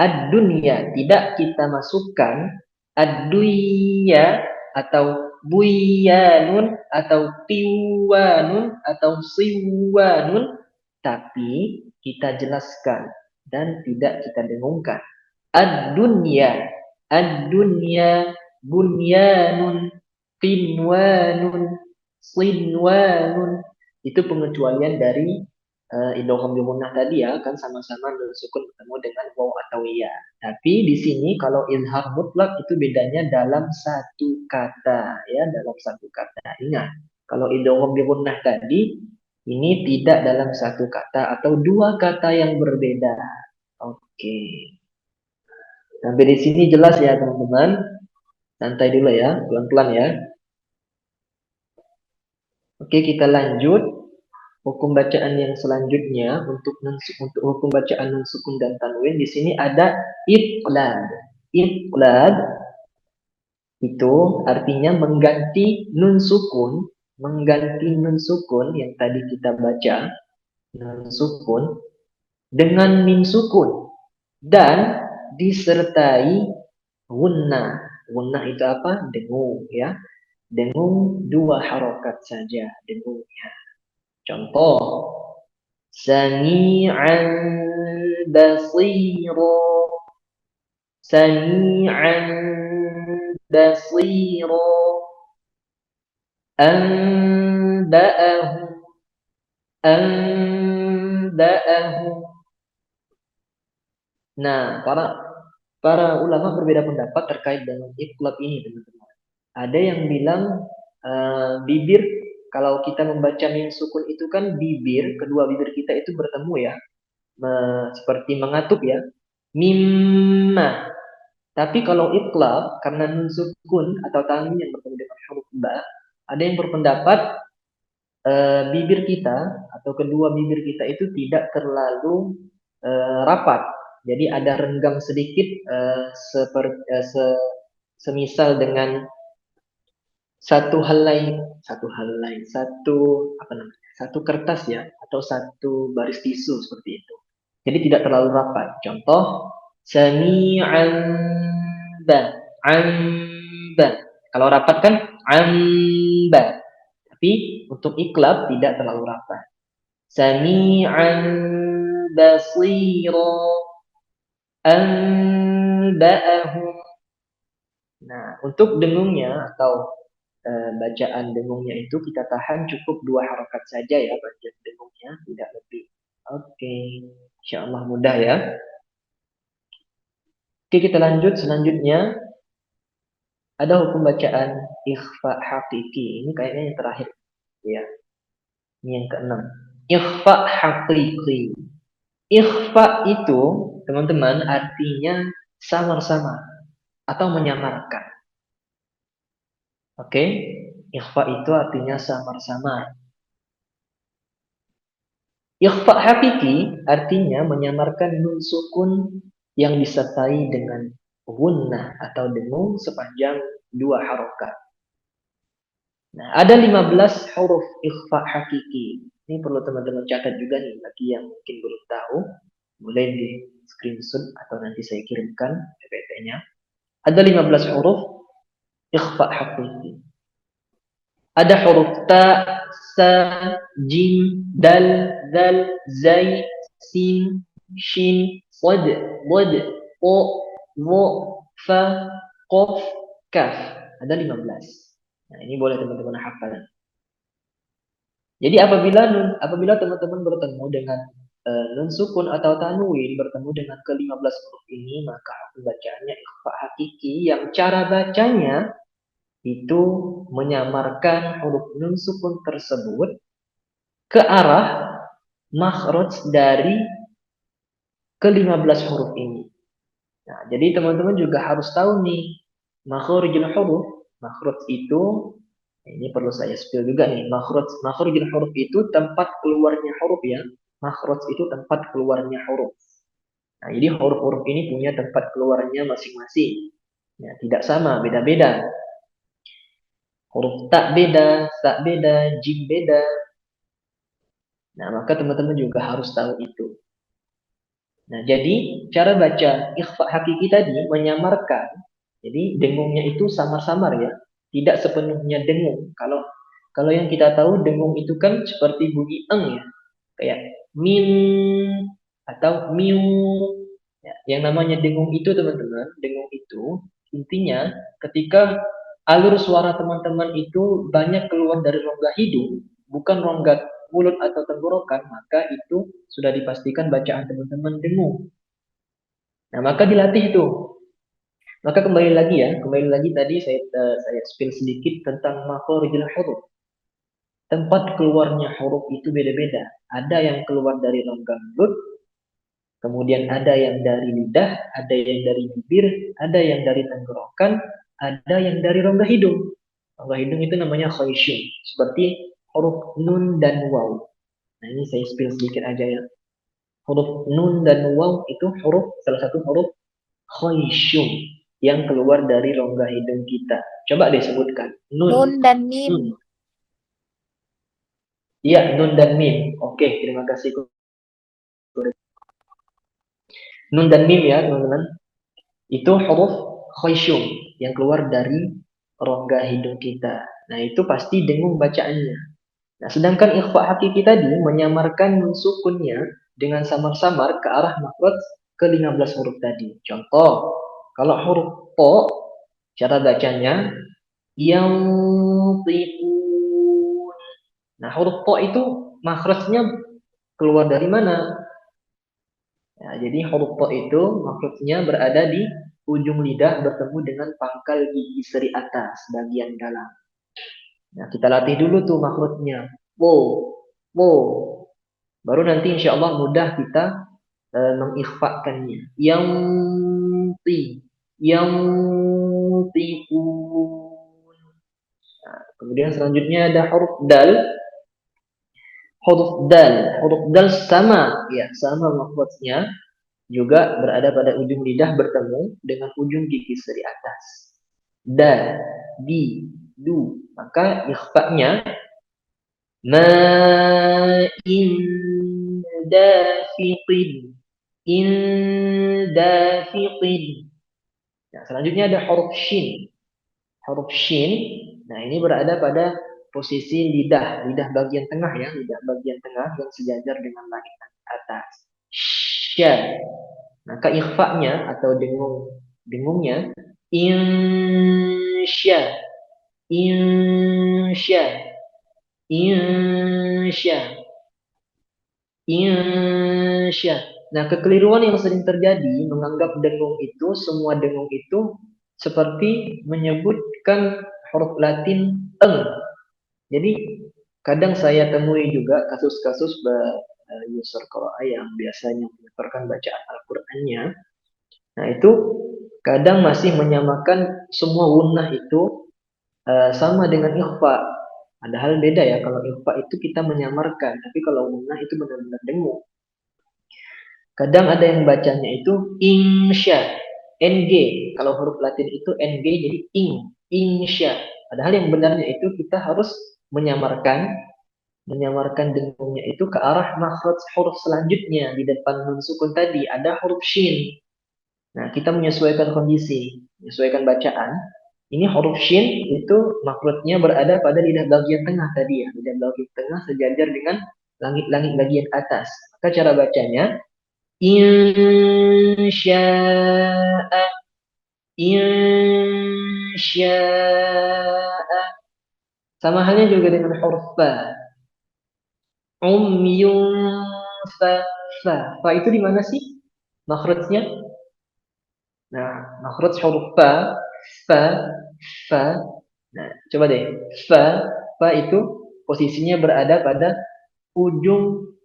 Ad-dunya, tidak kita masukkan ad-dunya atau buyanun atau tiwanun atau siwanun, tapi kita jelaskan dan tidak kita dengungkan. Ad-dunya, ad-dunya, bunyanun, qinwanun, sinwanun. Itu pengecualian dari idgham gunnah tadi ya, kan sama-sama nun sukun bertemu dengan waw atau ya. Tapi di sini kalau izhar mutlak itu bedanya dalam satu kata ya, dalam satu kata. Ingat, kalau idgham gunnah tadi ini tidak dalam satu kata atau dua kata yang berbeda. Oke. Sampai di sini jelas ya teman-teman. Santai dulu ya, pelan-pelan ya. Oke, kita lanjut. Hukum bacaan yang selanjutnya untuk hukum bacaan nun sukun dan tanwin di sini ada iqlad. Iqlad itu artinya mengganti nun sukun yang tadi kita baca, nun sukun dengan mim sukun dan disertai gunnah. Gunnah itu apa? Dengung ya. Dengung dua harokat saja dengungnya. Contoh, sami'an basiro, sami'an basiro, anba'ahu, anba'ahu. Nah, para ulama berbeda pendapat terkait dengan iqlab ini, teman-teman. Ada yang bilang bibir, kalau kita membaca mim sukun itu kan bibir, kedua bibir kita itu bertemu ya, seperti mengatup ya, mimma. Tapi kalau iqlab, karena nun sukun atau tanwin yang bertemu dengan huruf ba, ada yang berpendapat bibir kita atau kedua bibir kita itu tidak terlalu rapat. Jadi ada renggang sedikit semisal dengan satu kertas ya, atau satu baris tisu seperti itu. Jadi tidak terlalu rapat. Contoh, sami'an ba, amba. Kalau rapat kan amba. Tapi untuk iklab tidak terlalu rapat. Sami'an basira, anba'ahum. Nah, untuk dengungnya atau bacaan dengungnya itu kita tahan cukup dua harokat saja ya bacaan dengungnya, tidak lebih. Oke, insya Allah mudah ya. Oke, kita lanjut selanjutnya. Ada hukum bacaan ikhfa hakiki. Ini kayaknya yang terakhir ya. Ini yang keenam. Ikhfa hakiki. Ikhfa itu teman-teman artinya samar-samar atau menyamarkan. Oke, ikhfa itu artinya samar-samar. Ikhfa hakiki artinya menyamarkan nun sukun yang disertai dengan gunnah atau dengung sepanjang dua harokat. Nah, ada 15 huruf ikhfa hakiki. Ini perlu teman-teman catat juga nih bagi yang mungkin belum tahu. Boleh di screenshot atau nanti saya kirimkan PPT-nya. Ada 15 huruf ikhfa hakiki. Ada huruf ta, sa, jim, dal, dal, zai, sin, shin, sad, wad, o, wo, fa, qof, kaf. Ada 15. Nah, ini boleh teman-teman hafal. Jadi apabila teman-teman bertemu dengan nun sukun atau tanwin bertemu dengan ke-15 huruf ini, maka bacaannya ikhfa hakiki yang cara bacanya itu menyamarkan huruf nun sukun tersebut ke arah makhraj dari ke-15 huruf ini. Nah, jadi teman-teman juga harus tahu nih, makhrijul huruf, makhraj itu, ini perlu saya spill juga nih, makhrijul huruf itu tempat keluarnya huruf ya. Makhraj itu tempat keluarnya huruf. Nah, jadi huruf-huruf ini punya tempat keluarnya masing-masing. Ya, tidak sama, beda-beda. Huruf tak beda, sa beda, jim beda. Nah, maka teman-teman juga harus tahu itu. Nah, jadi cara baca ikhfa hakiki tadi menyamarkan. Jadi dengungnya itu samar-samar ya, tidak sepenuhnya dengung. Kalau yang kita tahu dengung itu kan seperti bunyi eng ya, kayak min atau miu. Ya, yang namanya dengung itu teman-teman, dengung itu intinya ketika alur suara teman-teman itu banyak keluar dari rongga hidung, bukan rongga mulut atau tenggorokan, maka itu sudah dipastikan bacaan teman-teman dengung. Nah, maka dilatih itu. Maka kembali lagi tadi saya spill sedikit tentang makharijul huruf. Tempat keluarnya huruf itu beda-beda. Ada yang keluar dari rongga mulut, kemudian ada yang dari lidah, ada yang dari bibir, ada yang dari tenggorokan, ada yang dari rongga hidung. Rongga hidung itu namanya khayshum, seperti huruf nun dan waw. Nah, ini saya spill sedikit aja ya. Huruf nun dan waw itu salah satu huruf khayshum yang keluar dari rongga hidung kita. Coba deh sebutkan. Nun Nun. dan mim. Nun. Iya, nun dan mim. Oke, terima kasih. Nun dan mim ya, teman-teman. Itu huruf khayshum yang keluar dari rongga hidung kita. Nah, itu pasti dengung bacaannya. Nah, sedangkan ikhfa hakiki tadi menyamarkan nun sukunnya dengan samar-samar ke arah makhraj ke-15 huruf tadi. Contoh, kalau huruf po, cara bacanya yang tiqun. Nah, huruf po itu makhrajnya keluar dari mana? Nah, jadi huruf po itu makhrajnya berada di ujung lidah bertemu dengan pangkal gigi seri atas bagian dalam. Nah, kita latih dulu tuh makhrajnya. Wo, wo. Baru nanti insya Allah mudah kita mengikhfakannya. Yang ti, yang tiqun. Nah, kemudian selanjutnya ada huruf dal. Huruf dal sama, ya sama makhrajnya juga berada pada ujung lidah bertemu dengan ujung gigi seri atas. Da, di, du. Maka ikhfa'nya ma'in dafiqin. In dafiqin. Nah, selanjutnya ada huruf shin. Huruf shin, nah ini berada pada posisi lidah bagian tengah ya, lidah bagian tengah yang sejajar dengan langit atas. Sya. Maka ikhfa'nya atau dengungnya insya, insya, insya, insya. Nah, kekeliruan yang sering terjadi menganggap dengung itu, semua dengung itu seperti menyebutkan huruf Latin eng. Jadi kadang saya temui juga kasus-kasus user Qur'an yang biasanya menyetorkan bacaan Al-Qur'annya. Nah, itu kadang masih menyamakan semua gunnah itu sama dengan ikhfa. Padahal beda ya, kalau ikhfa itu kita menyamarkan, tapi kalau gunnah itu benar-benar dengung. Kadang ada yang bacanya itu insya, ng. Kalau huruf Latin itu ng jadi insya. Padahal yang benarnya itu kita harus menyamarkan dengungnya itu ke arah makhraj huruf selanjutnya di depan nun sukun tadi ada huruf shin. Nah, kita menyesuaikan kondisi, menyesuaikan bacaan. Ini huruf shin itu makhrajnya berada pada lidah bagian tengah tadi ya, lidah bagian tengah sejajar dengan langit-langit bagian atas. Maka cara bacanya insya'a, insya'a. Sama halnya juga dengan huruf fa. Umyun fa, fa. Fa itu di mana sih makhrajnya? Nah, makhraj huruf fa, fa, fa. Nah, coba deh. Fa itu posisinya berada pada ujung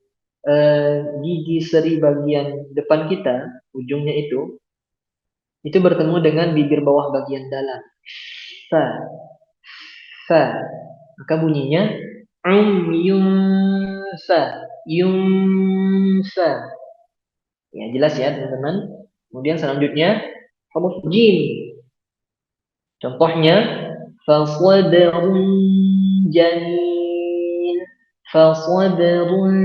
gigi seri bagian depan kita, ujungnya itu bertemu dengan bibir bawah bagian dalam. Fa, fa. Maka bunyinya yunfa, yunfa. Ya, jelas ya teman-teman. Kemudian selanjutnya huruf jim. Contohnya, fasabrun jamil, fasabrun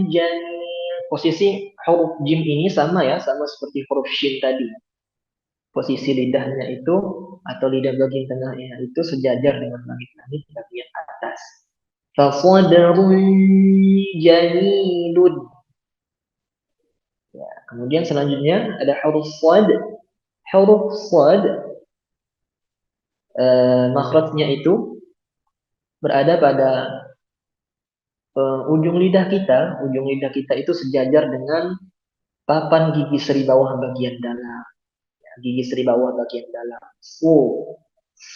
jamil. Posisi huruf jim ini sama ya, sama seperti huruf shin tadi. Posisi lidahnya itu atau lidah bagian tengahnya itu sejajar dengan langit-langit bagian atas. Fasabrun jamilun. Ya, kemudian selanjutnya ada huruf sad. Huruf sad makhrajnya itu berada pada ujung lidah kita. Ujung lidah kita itu sejajar dengan papan gigi seri bawah bagian dalam. Ya, gigi seri bawah bagian dalam. Fu,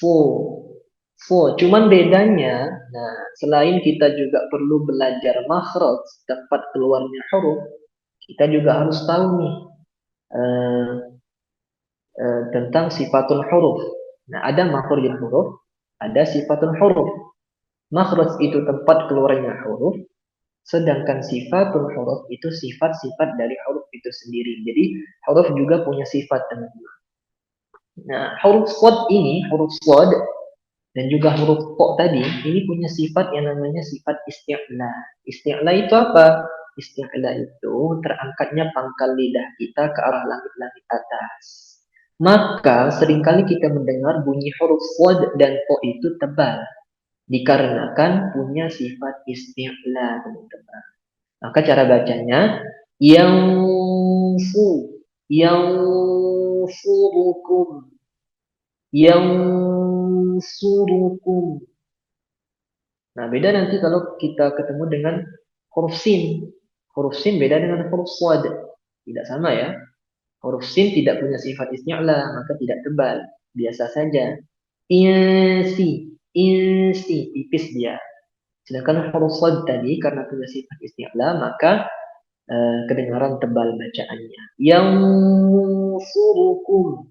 fu, fu. Cuman bedanya, nah selain kita juga perlu belajar makhraj tempat keluarnya huruf, kita juga harus tahu nih eh, tentang sifatul huruf. Nah, ada makhrijul huruf, ada sifatul huruf. Makhraj itu tempat keluarnya huruf, sedangkan sifatul huruf itu sifat-sifat dari huruf itu sendiri. Jadi huruf juga punya sifat, teman-teman. Nah, huruf shad ini, huruf shad dan juga huruf qa tadi, ini punya sifat yang namanya sifat isti'la. Isti'la itu apa? Isti'la itu terangkatnya pangkal lidah kita ke arah langit-langit atas. Maka seringkali kita mendengar bunyi huruf shad dan qa itu tebal. Dikarenakan punya sifat isti'la, teman-teman. Maka cara bacanya yang fu, yang furukum, yang surukum. Nah, beda nanti kalau kita ketemu dengan huruf sin. Huruf sin beda dengan huruf shad. Tidak sama ya. Huruf sin tidak punya sifat isti'la, maka tidak tebal. Biasa saja. Insi, insi, tipis dia. Sedangkan huruf shad tadi karena punya sifat isti'la, maka kedengaran tebal bacaannya. Yang surukum.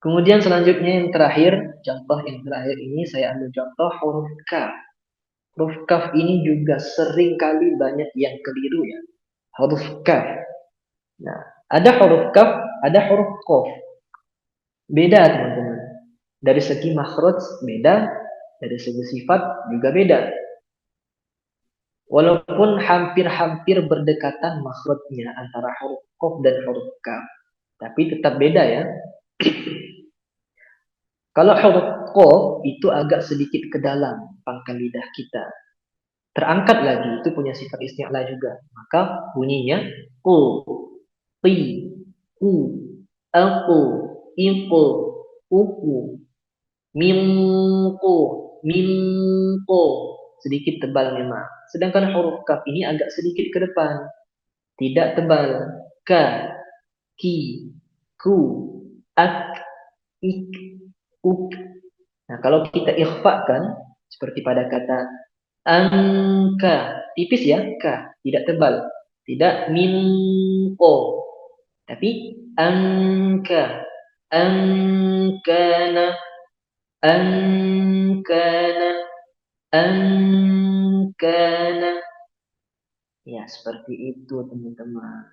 Kemudian selanjutnya yang terakhir, contoh yang terakhir ini saya ambil contoh huruf kaf. Huruf kaf ini juga sering kali banyak yang keliru ya. Huruf kaf. Nah, ada huruf kaf, ada huruf qaf. Beda, teman-teman. Dari segi makhraj beda, dari segi sifat juga beda. Walaupun hampir-hampir berdekatan makhrajnya antara huruf qaf dan huruf kaf, tapi tetap beda ya. Kalau huruf qaf itu agak sedikit ke dalam pangkal lidah kita. Terangkat lagi, itu punya sifat isti'la juga. Maka bunyinya ku, qi, ku, aku, iku, uku, minku, minku. Sedikit tebal memang. Sedangkan huruf kaf ini agak sedikit ke depan. Tidak tebal. Ka, ki, ku, ak, ik, uk. Nah, kalau kita ikhfakan seperti pada kata angka, tipis ya, ka, tidak tebal, tidak minko, tapi angka, angkana, angkana, angkana. Ya, seperti itu teman-teman.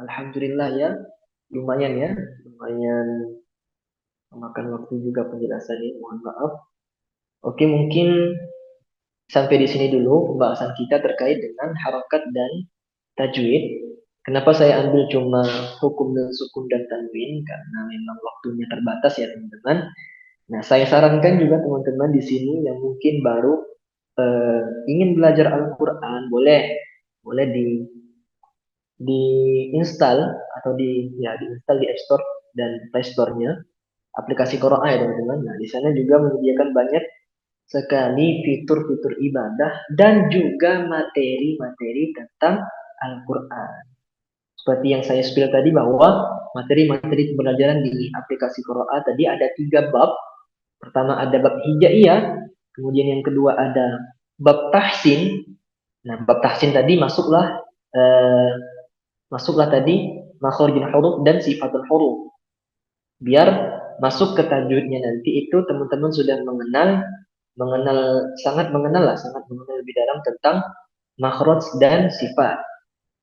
Alhamdulillah ya, lumayan ya, lumayan memakan waktu juga penjelasannya, mohon maaf. Oke, mungkin sampai di sini dulu pembahasan kita terkait dengan harokat dan tajwid. Kenapa saya ambil cuma hukum dan sukun dan tanwin? Karena memang waktunya terbatas ya teman-teman. Nah, saya sarankan juga teman-teman di sini yang mungkin baru ingin belajar Al-Quran, boleh diinstal atau diinstal di App Store dan Play Store-nya aplikasi Quran ya teman-teman. Nah, di sana juga menyediakan banyak sekali fitur-fitur ibadah dan juga materi-materi tentang Al-Quran. Seperti yang saya spill tadi bahwa materi-materi pembelajaran di aplikasi Quran tadi ada 3 bab. Pertama ada bab hijaiyah, kemudian yang kedua ada bab tahsin. Nah, bab tahsin tadi masuklah tadi makhrijul huruf dan sifatul huruf. Biar masuk ke tajwidnya nanti itu teman-teman sudah sangat mengenal lebih dalam tentang makhraj dan sifat.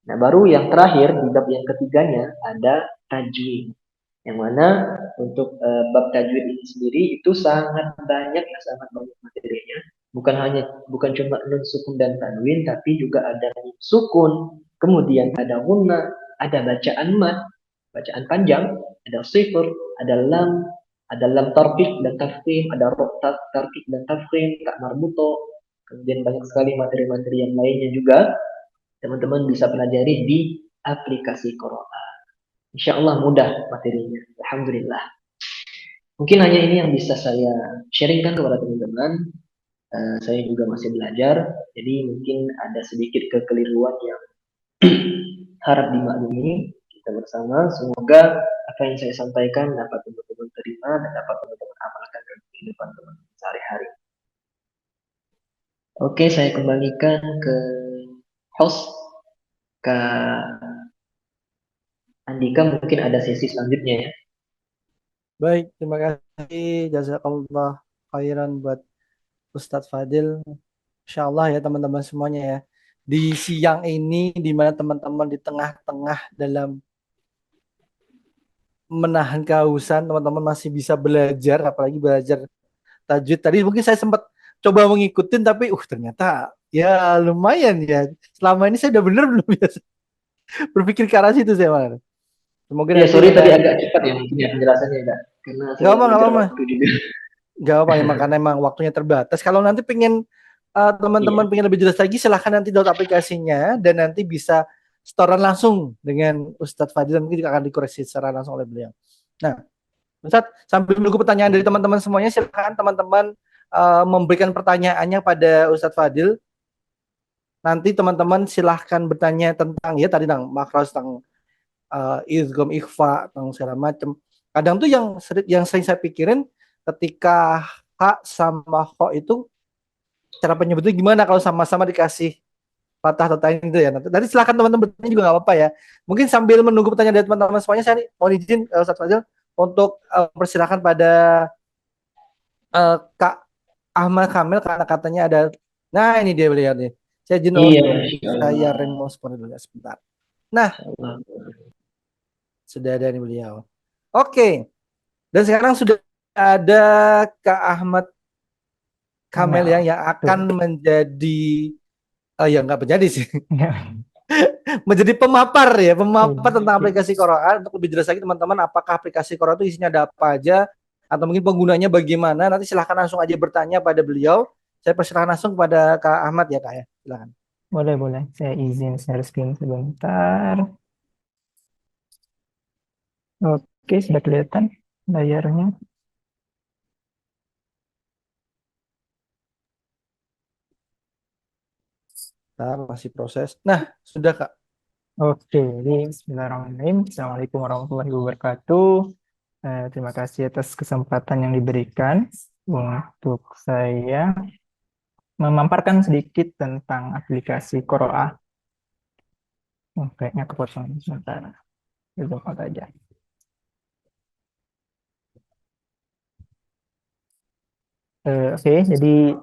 Nah, baru yang terakhir di bab yang ketiganya ada tajwid. Yang mana untuk bab tajwid ini sendiri itu sangat banyak materinya. Bukan cuma nun sukun dan tanwin, tapi juga ada nun sukun, kemudian ada guna, ada bacaan mat, bacaan panjang, ada sifr, ada lam tarkik dan tafkhim, ada ro tarkik dan tafkhim, tak marbuto, kemudian banyak sekali materi-materi yang lainnya juga teman-teman bisa pelajari di aplikasi Quran. Insya Allah mudah materinya. Alhamdulillah. Mungkin hanya ini yang bisa saya sharingkan kepada teman-teman. Saya juga masih belajar, jadi mungkin ada sedikit kekeliruan yang harap dimaklumi kita bersama. Semoga apa yang saya sampaikan dapat teman-teman terima dan dapat teman-teman amalkan dalam kehidupan teman-teman sehari-hari. Oke, saya kembalikan ke host, Kak Andika. Mungkin ada sesi selanjutnya ya. Baik, terima kasih jazakallah khairan buat Ustadz Fadil. Insya Allah ya teman-teman semuanya ya. Di siang ini di mana teman-teman di tengah-tengah dalam menahan kehausan, teman-teman masih bisa belajar, apalagi belajar tajwid. Tadi mungkin saya sempat coba mengikutin tapi ternyata ya lumayan ya. Selama ini saya udah bener belum biasa berpikir ke arah situ saya malah. Semoga Ya, nanti sorry tadi dengan agak cepat ya mungkin ya penjelasannya ya, karena nggak saya apa nggak ngejar apa waktu juga. nggak apa ya karena emang waktunya terbatas. Kalau nanti pengen teman-teman Iya, pengen lebih jelas lagi silahkan nanti download aplikasinya dan nanti bisa setoran langsung dengan Ustadz Fadil, mungkin akan dikoreksi secara langsung oleh beliau. Nah, Ustadz, sambil menunggu pertanyaan dari teman-teman semuanya, silahkan teman-teman memberikan pertanyaannya pada Ustadz Fadil. Nanti teman-teman silahkan bertanya tentang ya tadi tentang makros, tentang idgham, ikhfa, tentang segala macam. Kadang tuh yang sering saya pikirin ketika H sama Kho itu cara penyebutnya gimana kalau sama-sama dikasih patah atau tain itu ya. Nanti silahkan teman-teman bertanya juga nggak apa-apa ya. Mungkin sambil menunggu pertanyaan dari teman-teman semuanya, saya mau izin Ustadz Fadil untuk persilahkan pada Kak Ahmad Kamil karena katanya ada. Nah ini dia beliau nih. Saya izin iya, untuk Masya saya Allah. respon dulu ya sebentar. Nah Masya Allah. sudah ada nih beliau. Oke. Dan sekarang sudah ada Kak Ahmad Kamil ya Nah, yang akan tuh. menjadi ya nggak menjadi sih Ya, menjadi pemapar tentang oke. aplikasi Quran. Untuk lebih jelas lagi teman-teman, apakah aplikasi Quran itu isinya ada apa aja atau mungkin penggunanya bagaimana, nanti silahkan langsung aja bertanya pada beliau. Saya persilahkan langsung kepada Kak Ahmad ya Kak ya, silahkan. Boleh, boleh. Saya izin share screen sebentar. Oke, sudah kelihatan layarnya. Nah, masih proses. Nah, sudah Kak. Oke, jadi bismillahirrahmanirrahim. Assalamualaikum warahmatullahi wabarakatuh. Terima kasih atas kesempatan yang diberikan untuk saya memamparkan sedikit tentang aplikasi Qoro'ah. Kayaknya kepotong sebentar. Zoom out aja. Oke, jadi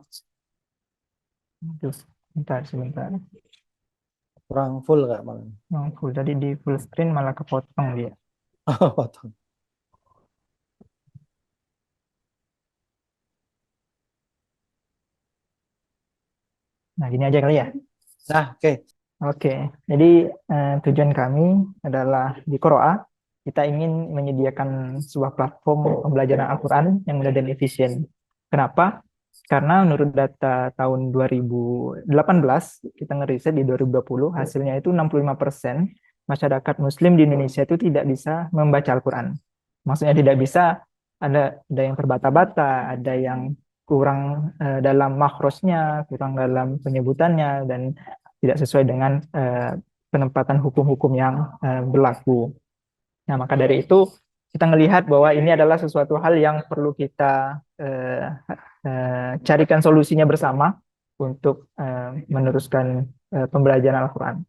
aduh, sebentar. Kurang full Kak malam. Full tadi di full screen malah kepotong dia. Oh, potong. Nah, gini aja kali ya. Nah, oke. Oke, jadi tujuan kami adalah di Qoro'ah, kita ingin menyediakan sebuah platform pembelajaran Al-Quran yang mudah dan efisien. Kenapa? Karena menurut data tahun 2018, kita ngeriset di 2020, hasilnya itu 65% masyarakat Muslim di Indonesia itu tidak bisa membaca Al-Quran. Maksudnya tidak bisa, ada yang terbata-bata, ada yang kurang dalam makrosnya, kurang dalam penyebutannya, dan tidak sesuai dengan penempatan hukum-hukum yang berlaku. Nah, maka dari itu kita melihat bahwa ini adalah sesuatu hal yang perlu kita carikan solusinya bersama untuk meneruskan pembelajaran Al-Quran.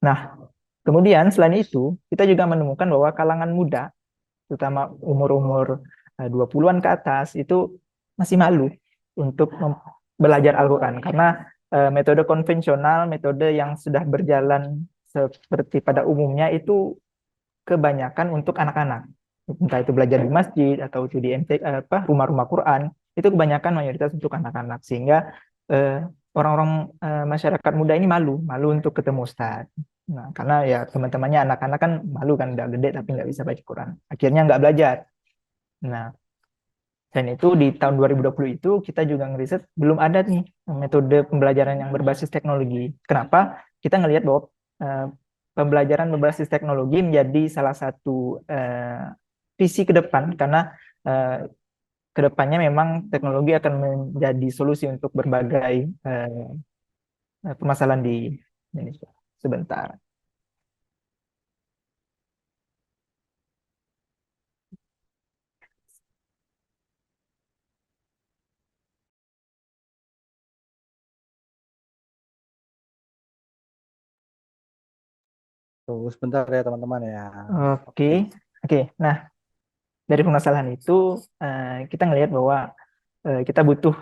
Nah, kemudian selain itu, kita juga menemukan bahwa kalangan muda, terutama umur-umur 20-an ke atas, itu masih malu untuk belajar Al-Quran. Karena metode konvensional, metode yang sudah berjalan seperti pada umumnya itu kebanyakan untuk anak-anak. entah itu belajar di masjid atau itu di rumah-rumah Quran, itu kebanyakan mayoritas untuk anak-anak, sehingga orang-orang masyarakat muda ini malu untuk ketemu Ustadz. Nah, karena ya teman-temannya anak-anak kan malu kan, udah gede tapi nggak bisa baca Quran, akhirnya nggak belajar. Nah, dan itu di tahun 2020 itu kita juga ngeriset belum ada nih metode pembelajaran yang berbasis teknologi. Kenapa? Kita ngelihat bahwa pembelajaran berbasis teknologi menjadi salah satu visi ke depan, karena ke depannya memang teknologi akan menjadi solusi untuk berbagai permasalahan di Indonesia. Sebentar. Tunggu sebentar ya teman-teman ya. Oke. Nah, dari permasalahan itu kita ngelihat bahwa kita butuh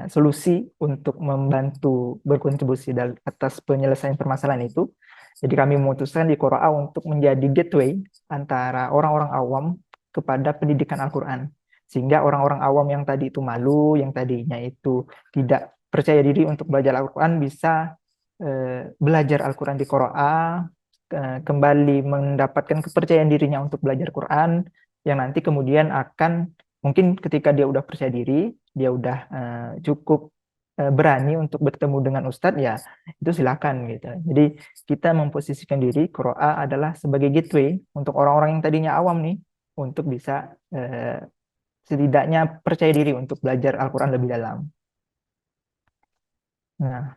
solusi untuk membantu berkontribusi atas penyelesaian permasalahan itu. Jadi kami memutuskan di Qoroa untuk menjadi gateway antara orang-orang awam kepada pendidikan Al-Quran. Sehingga orang-orang awam yang tadi itu malu, yang tadinya itu tidak percaya diri untuk belajar Al-Quran, bisa belajar Al-Quran di Qoroa, kembali mendapatkan kepercayaan dirinya untuk belajar Quran, yang nanti kemudian akan, mungkin ketika dia udah percaya diri, dia udah cukup berani untuk bertemu dengan Ustadz, ya itu silakan gitu. Jadi kita memposisikan diri Qoroa adalah sebagai gateway untuk orang-orang yang tadinya awam nih, untuk bisa setidaknya percaya diri untuk belajar Al-Quran lebih dalam. Nah,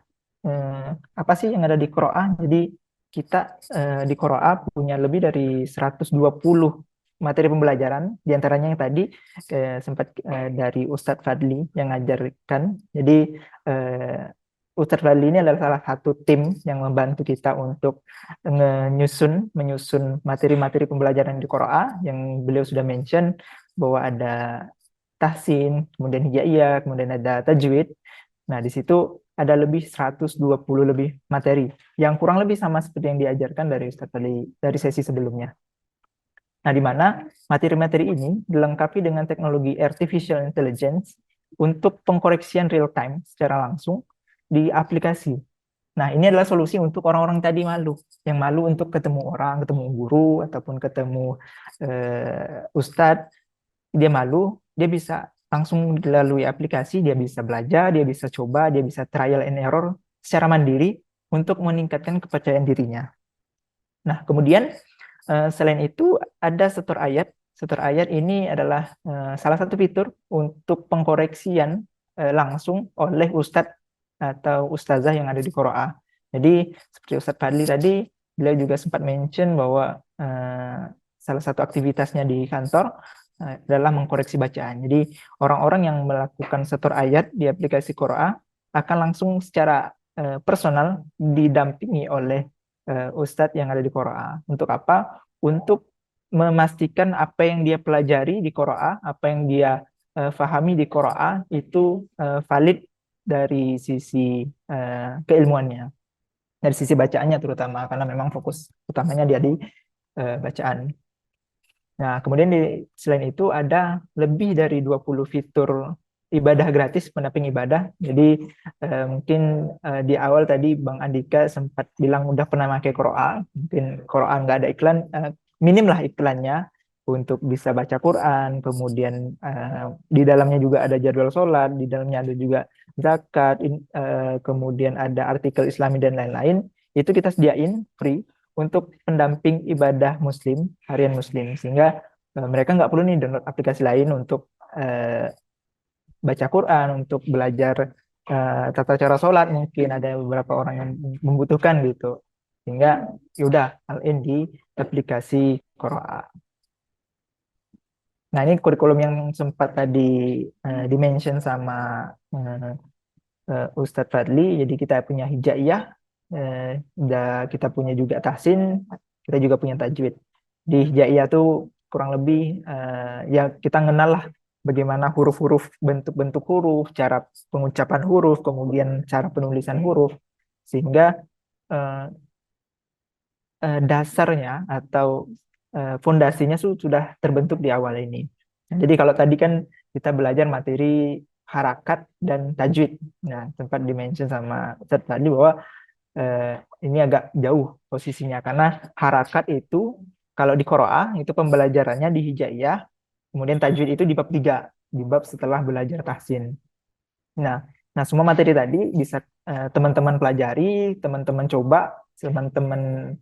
apa sih yang ada di Qoroa? Jadi kita di Qoroa punya lebih dari 120 materi pembelajaran, diantaranya yang tadi sempat dari Ustadz Fadli yang ngajarkan. Jadi Ustadz Fadli ini adalah salah satu tim yang membantu kita untuk menyusun materi-materi pembelajaran di Qoroa, yang beliau sudah mention bahwa ada tahsin, kemudian hijaiyah, kemudian ada tajwid. Nah, di situ ada lebih 120 lebih materi yang kurang lebih sama seperti yang diajarkan dari Ustadz Fadli dari sesi sebelumnya. Nah, di mana materi-materi ini dilengkapi dengan teknologi artificial intelligence untuk pengkoreksian real time secara langsung di aplikasi. Nah, ini adalah solusi untuk orang-orang tadi yang malu untuk ketemu orang, ketemu guru, ataupun ketemu ustadz. Dia malu, dia bisa langsung melalui aplikasi, dia bisa belajar, dia bisa coba, dia bisa trial and error secara mandiri untuk meningkatkan kepercayaan dirinya. Nah, kemudian selain itu ada setor ayat. Setor ayat ini adalah salah satu fitur untuk pengkoreksian langsung oleh ustadz atau ustazah yang ada di Qoroa. Jadi seperti Ustadz Fadli tadi, beliau juga sempat mention bahwa salah satu aktivitasnya di kantor adalah mengkoreksi bacaan. Jadi orang-orang yang melakukan setor ayat di aplikasi Qoroa akan langsung secara personal didampingi oleh Ustadz yang ada di Qoroa. Untuk apa? Untuk memastikan apa yang dia pelajari di Qoroa, apa yang dia fahami di Qoroa itu valid dari sisi keilmuannya, dari sisi bacaannya terutama, karena memang fokus utamanya dia di bacaan. Nah, kemudian selain itu ada lebih dari 20 fitur ibadah gratis, pendamping ibadah. Jadi mungkin di awal tadi Bang Andika sempat bilang udah pernah pakai Qoroa, mungkin Qoroa nggak ada iklan, minim lah iklannya untuk bisa baca Quran. Kemudian di dalamnya juga ada jadwal sholat, di dalamnya ada juga zakat, kemudian ada artikel Islami dan lain-lain. Itu kita sediain free untuk pendamping ibadah Muslim, harian Muslim, sehingga mereka nggak perlu nih download aplikasi lain untuk baca Quran, untuk belajar tata cara sholat. Mungkin ada beberapa orang yang membutuhkan gitu, sehingga yaudah all-in di aplikasi Qoroa. Nah, ini kurikulum yang sempat tadi dimention sama Ustadz Fadli. Jadi kita punya hijaiyah, kita punya juga tahsin, kita juga punya tajwid. Di hijaiyah tuh kurang lebih ya kita mengenal lah bagaimana huruf-huruf, bentuk-bentuk huruf, cara pengucapan huruf, kemudian cara penulisan huruf, sehingga dasarnya atau fondasinya sudah terbentuk di awal ini. Nah, jadi kalau tadi kan kita belajar materi harakat dan tajwid. Nah, sempat dimention sama Ustaz tadi bahwa ini agak jauh posisinya karena harakat itu kalau di Qiraah itu pembelajarannya di hijaiyah, kemudian tajwid itu di bab 3, di bab setelah belajar tahsin. Nah, semua materi tadi bisa teman-teman pelajari, teman-teman coba, teman-teman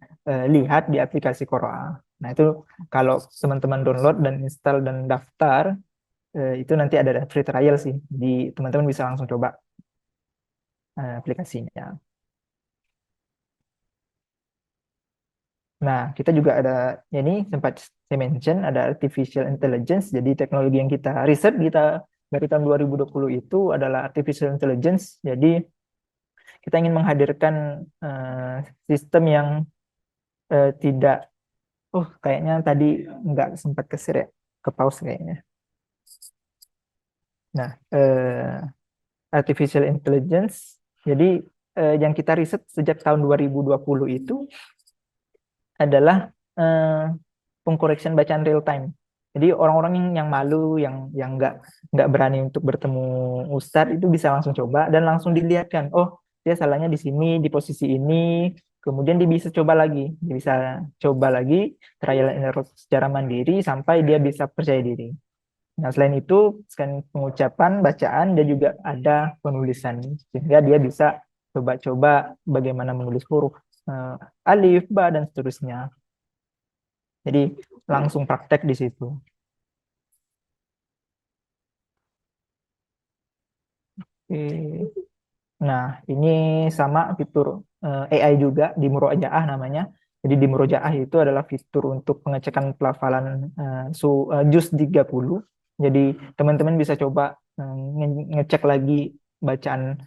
lihat di aplikasi Qiraah. Nah, itu kalau teman-teman download dan install dan daftar, itu nanti ada free trial sih. Jadi teman-teman bisa langsung coba aplikasinya. Nah, kita juga ada, ini sempat saya mention, ada artificial intelligence. Jadi teknologi yang kita riset kita dari tahun 2020 itu adalah artificial intelligence. Jadi kita ingin menghadirkan sistem yang tidak, kayaknya tadi nggak sempat ke pause kayaknya. Nah, artificial intelligence, jadi yang kita riset sejak tahun 2020 itu adalah pengkoreksian bacaan real time. Jadi orang-orang yang malu, yang nggak berani untuk bertemu Ustadz itu bisa langsung coba dan langsung dilihatkan, oh dia salahnya di sini, di posisi ini, kemudian dia bisa coba lagi, trial and error secara mandiri sampai dia bisa percaya diri. Nah, selain itu, selain pengucapan, bacaan, dia juga ada penulisan sehingga dia bisa coba-coba bagaimana menulis huruf alif, ba dan seterusnya. Jadi langsung praktek di situ. Oke. Nah, ini sama fitur AI juga di Murojaah namanya. Jadi di Murojaah itu adalah fitur untuk pengecekan pelafalan juz 30. Jadi teman-teman bisa coba ngecek lagi bacaan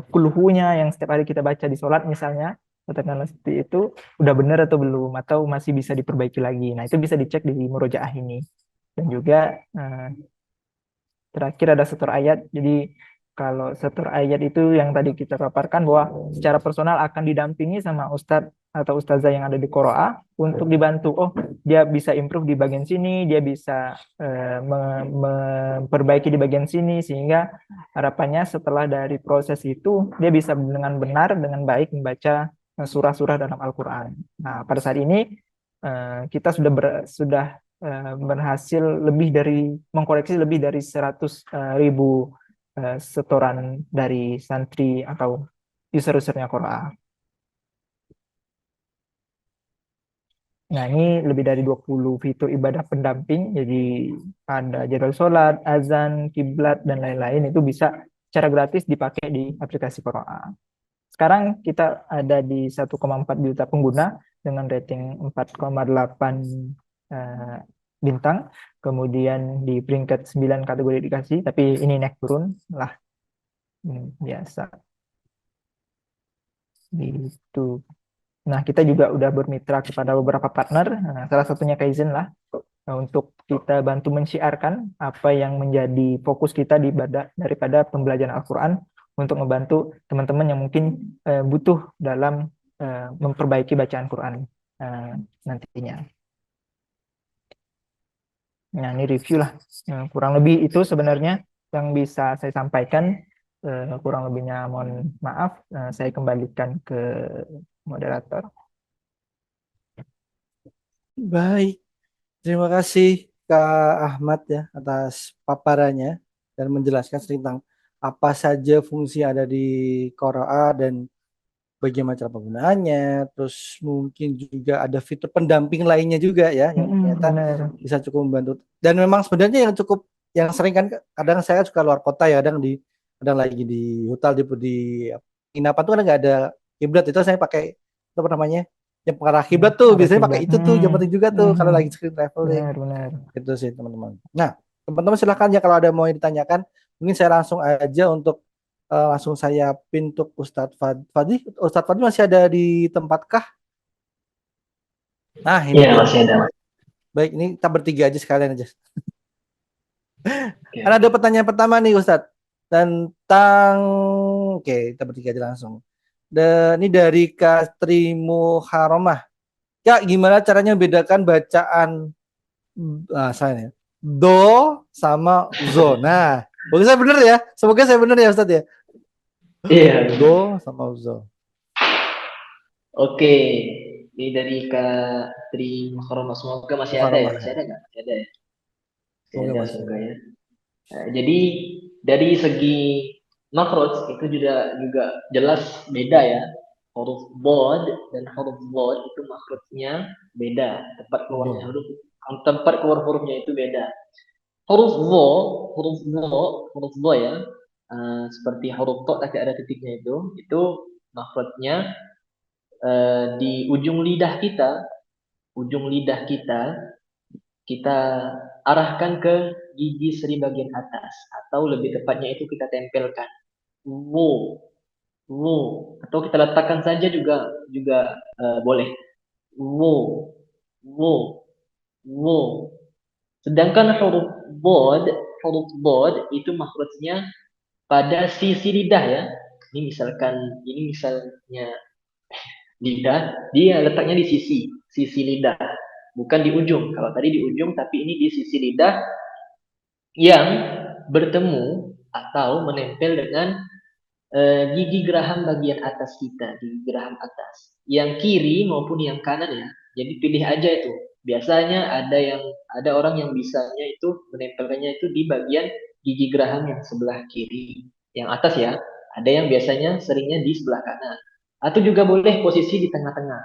kulhunya yang setiap hari kita baca di sholat misalnya. Katakanlah seperti itu, udah benar atau belum, atau masih bisa diperbaiki lagi. Nah, itu bisa dicek di Murojaah ini. Dan juga terakhir ada setor ayat. Jadi kalau setor ayat itu yang tadi kita paparkan bahwa secara personal akan didampingi sama ustadz atau ustazah yang ada di Qiraah untuk dibantu. Oh, dia bisa improve di bagian sini, dia bisa memperbaiki di bagian sini, sehingga harapannya setelah dari proses itu dia bisa dengan benar, dengan baik membaca surah-surah dalam Al-Quran. Nah, pada saat ini kita sudah berhasil mengkoreksi lebih dari 100.000 setoran dari santri atau user-usernya Qiraah. Nah, ini lebih dari 20 fitur ibadah pendamping. Jadi ada jadwal sholat, azan, kiblat, dan lain-lain. Itu bisa secara gratis dipakai di aplikasi Qiraah. Sekarang kita ada di 1,4 juta pengguna dengan rating 4,8 bintang. Kemudian di peringkat 9 kategori dikasih, tapi ini naik turun lah. Biasa. Gitu. Nah, kita juga udah bermitra kepada beberapa partner. Nah, salah satunya Kaizen lah. Nah, untuk kita bantu mensiarkan apa yang menjadi fokus kita daripada pembelajaran Al-Quran untuk membantu teman-teman yang mungkin butuh dalam memperbaiki bacaan Quran nantinya. Nah, ini review lah. Kurang lebih itu sebenarnya yang bisa saya sampaikan. Kurang lebihnya mohon maaf. Saya kembalikan ke moderator. Baik, terima kasih Kak Ahmad ya atas paparannya dan menjelaskan tentang apa saja fungsi yang ada di Qiraah dan bagaimana cara penggunaannya. Terus mungkin juga ada fitur pendamping lainnya juga ya yang ternyata bisa cukup membantu. Dan memang sebenarnya yang sering kan kadang saya suka luar kota ya, kadang lagi di hotel di penginapan tuh kan nggak ada kiblat, itu saya pakai apa namanya yang pengarah kiblat tuh biasanya pakai itu tuh yang penting juga tuh kalau lagi screen traveling. Benar. Itu sih teman-teman. Nah, teman-teman silakan ya kalau ada mau ditanyakan, mungkin saya langsung aja untuk langsung saya pintu Ustadz Fadli. Ustadz Fadli masih ada di tempatkah? Nah, ini Iya, masih ada. Baik, ini kita bertiga aja sekalian aja. Karena ada pertanyaan pertama nih Ustadz tentang, oke, kita bertiga aja langsung. Dan ini dari Kak Trimu Haromah. Kak, gimana caranya bedakan bacaan saya do sama zo? Nah, semoga saya benar ya. Semoga saya benar ya Ustadz ya. Iya. Do sama zo. Oke, ini dari Kak Tri Mukarramah. Semoga masih ada ya? Mukarramah Masih ya. ada nggak? Masih ada ya? Masih Semoga ada, masih semoga ada. ya. Nah, jadi dari segi makhraj itu juga jelas beda ya. Huruf bod dan huruf bod itu makhrajnya beda. Betul. Tempat keluar hurufnya itu beda. Huruf vo, huruf vo ya. Seperti huruf to tapi ada titiknya itu makhrajnya di ujung lidah kita arahkan ke gigi seri bagian atas atau lebih tepatnya itu kita tempelkan wo wo atau kita letakkan saja juga boleh wo wo wo. Sedangkan huruf bod itu makhrajnya pada sisi lidah ya. Ini misalnya lidah, dia letaknya di sisi lidah, bukan di ujung. Kalau tadi di ujung, tapi ini di sisi lidah yang bertemu atau menempel dengan gigi geraham bagian atas kita, gigi geraham atas. Yang kiri maupun yang kanan ya. Jadi pilih aja itu. Biasanya ada orang yang bisanya itu menempelkannya itu di bagian gigi geraham yang sebelah kiri, yang atas ya. Ada yang biasanya seringnya di sebelah kanan. Atau juga boleh posisi di tengah-tengah.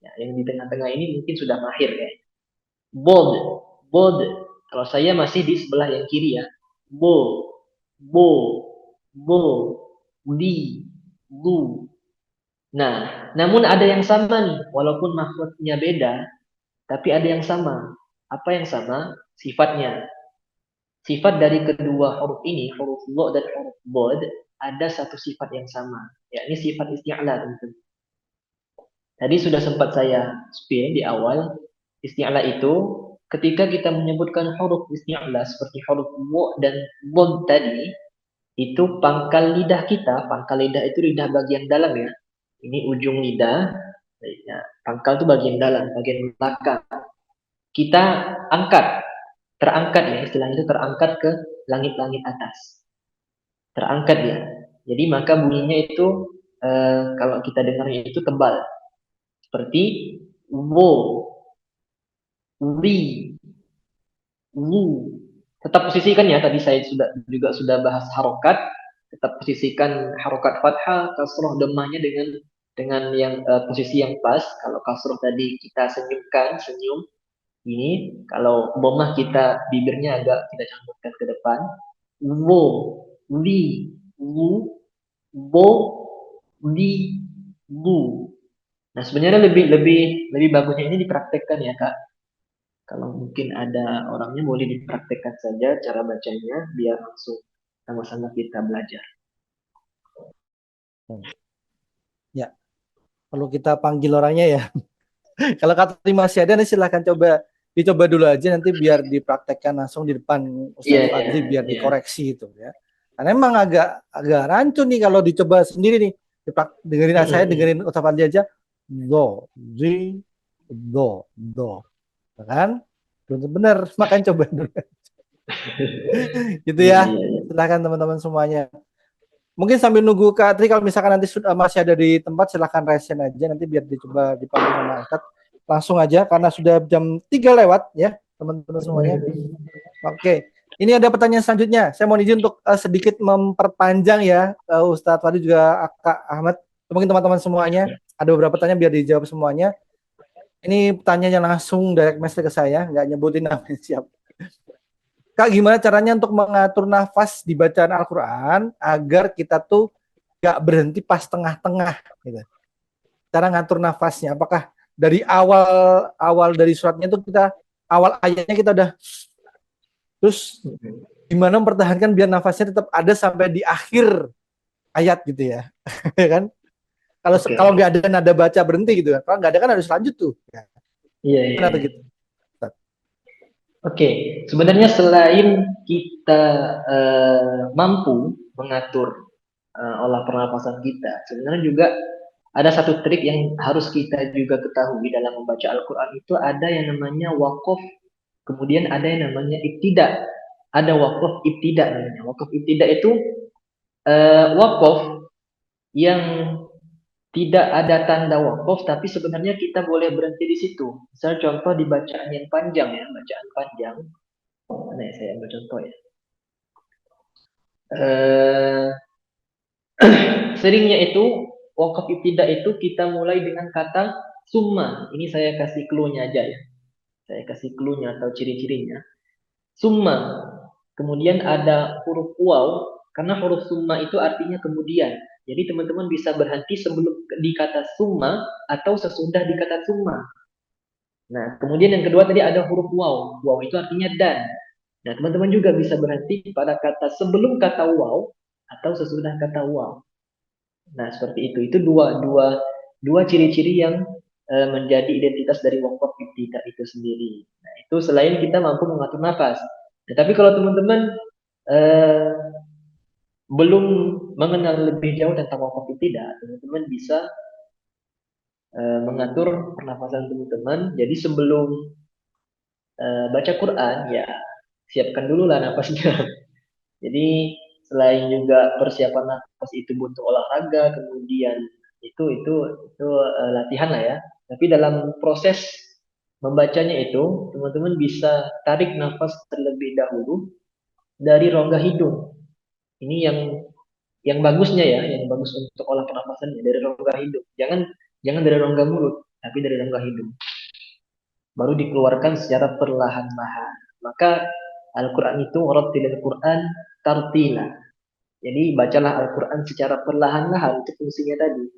Ya, yang di tengah-tengah ini mungkin sudah mahir ya. Bold, bold. Kalau saya masih di sebelah yang kiri ya. Bo, bo, bo, di, lu. Nah, namun ada yang sama nih, walaupun makhrajnya beda, tapi ada yang sama. Apa yang sama? Sifatnya. Sifat dari kedua huruf ini, huruf lo dan huruf bod, ada satu sifat yang sama, yakni sifat isti'la tentu. Tadi sudah sempat saya spill di awal, isti'la itu ketika kita menyebutkan huruf isti'la seperti huruf wo dan bod tadi, itu pangkal lidah itu lidah bagian dalam ya. Ini ujung lidah, ya, pangkal itu bagian dalam, bagian belakang. Kita terangkat ya, istilahnya itu terangkat ke langit-langit atas. Terangkat ya. Jadi maka bunyinya itu kalau kita dengarnya itu tebal. Seperti wo, wi, wu. Tetap posisikan ya, tadi saya sudah bahas harokat. Tetap posisikan harokat fathah, kasroh, dhammahnya dengan yang posisi yang pas. Kalau kasroh tadi kita senyum. Ini kalau dhammah kita bibirnya agak kita cangkutkan ke depan. Wo, wi, wu, bo, di, bu. Nah, sebenarnya lebih bagusnya ini dipraktekkan ya, Kak. Kalau mungkin ada orangnya boleh dipraktekkan saja cara bacanya biar langsung sama-sama kita belajar. Ya, perlu kita panggil orangnya ya. Kalau kata masih ada nih silahkan dicoba dulu aja nanti biar dipraktekkan langsung di depan Ustadz Fadli biar dikoreksi itu ya. Karena emang agak rancu nih kalau dicoba sendiri nih. Dengerin Ustadz Fadli aja do, zi, do. Kan? Belum benar, makanya coba dulu. Gitu ya. Silahkan teman-teman semuanya. Mungkin sambil nunggu Kak Tri, kalau misalkan nanti masih ada di tempat, silahkan resen aja nanti biar dicoba dipanggil sama Ustadz. Langsung aja karena sudah jam 3 lewat ya teman-teman semuanya. Oke, ini ada pertanyaan selanjutnya. Saya mau izin untuk sedikit memperpanjang ya Ustadz Fadli juga Kak Ahmad. Mungkin teman-teman semuanya ada beberapa pertanyaan biar dijawab semuanya. Ini pertanyaannya langsung direct message ke saya, nggak nyebutin namanya siapa. Kak, gimana caranya untuk mengatur nafas di bacaan Al-Quran agar kita tuh gak berhenti pas tengah-tengah gitu. Cara ngatur nafasnya, apakah dari awal dari suratnya itu kita awal ayatnya kita udah terus gimana mempertahankan biar nafasnya tetap ada sampai di akhir ayat gitu ya, ya kan? Kalau nggak ada nada baca berhenti gitu kan? Kalau nggak ada kan harus lanjut tuh. Iya. Gitu. Oke, sebenarnya selain kita mampu mengatur olah pernapasan kita, sebenarnya juga ada satu trik yang harus kita juga ketahui dalam membaca Al-Quran itu ada yang namanya wakaf, kemudian ada yang namanya ibtida. Ada wakaf ibtida namanya. Wakaf ibtida itu wakaf yang tidak ada tanda wakaf, tapi sebenarnya kita boleh berhenti di situ. Misal contoh di bacaan yang panjang ya, bacaan panjang. Mana ya saya ambil contoh ya. Eh, Seringnya itu wakaf ibtida itu kita mulai dengan kata summa. Ini saya kasih clue-nya aja ya. Saya kasih clue-nya atau ciri-cirinya. Summa. Kemudian ada huruf waw, karena huruf summa itu artinya kemudian. Jadi teman-teman bisa berhenti sebelum di kata summa atau sesudah di kata summa. Nah, kemudian yang kedua tadi ada huruf waw. Waw itu artinya dan. Nah, teman-teman juga bisa berhenti pada kata sebelum kata waw atau sesudah kata waw. Nah, seperti itu. Itu dua ciri-ciri yang menjadi identitas dari wakaf ibtida itu sendiri. Nah, itu selain kita mampu mengatur nafas. Nah, tapi kalau teman-teman eh, belum mengenal lebih jauh tentang wakaf ibtida, teman-teman bisa mengatur pernafasan teman-teman. Jadi sebelum baca Quran, ya siapkan dulu lah nafasnya. Jadi selain juga persiapan nafas itu butuh olahraga, kemudian itu latihan lah ya. Tapi dalam proses membacanya itu, teman-teman bisa tarik nafas terlebih dahulu dari rongga hidung. Ini yang bagusnya ya, yang bagus untuk olah pernafasannya dari rongga hidung. Jangan dari rongga mulut, tapi dari rongga hidung. Baru dikeluarkan secara perlahan-lahan. Maka Al-Quran itu rattilil Quran tartila. Jadi bacalah Al-Quran secara perlahan-lahan, itu fungsinya tadi.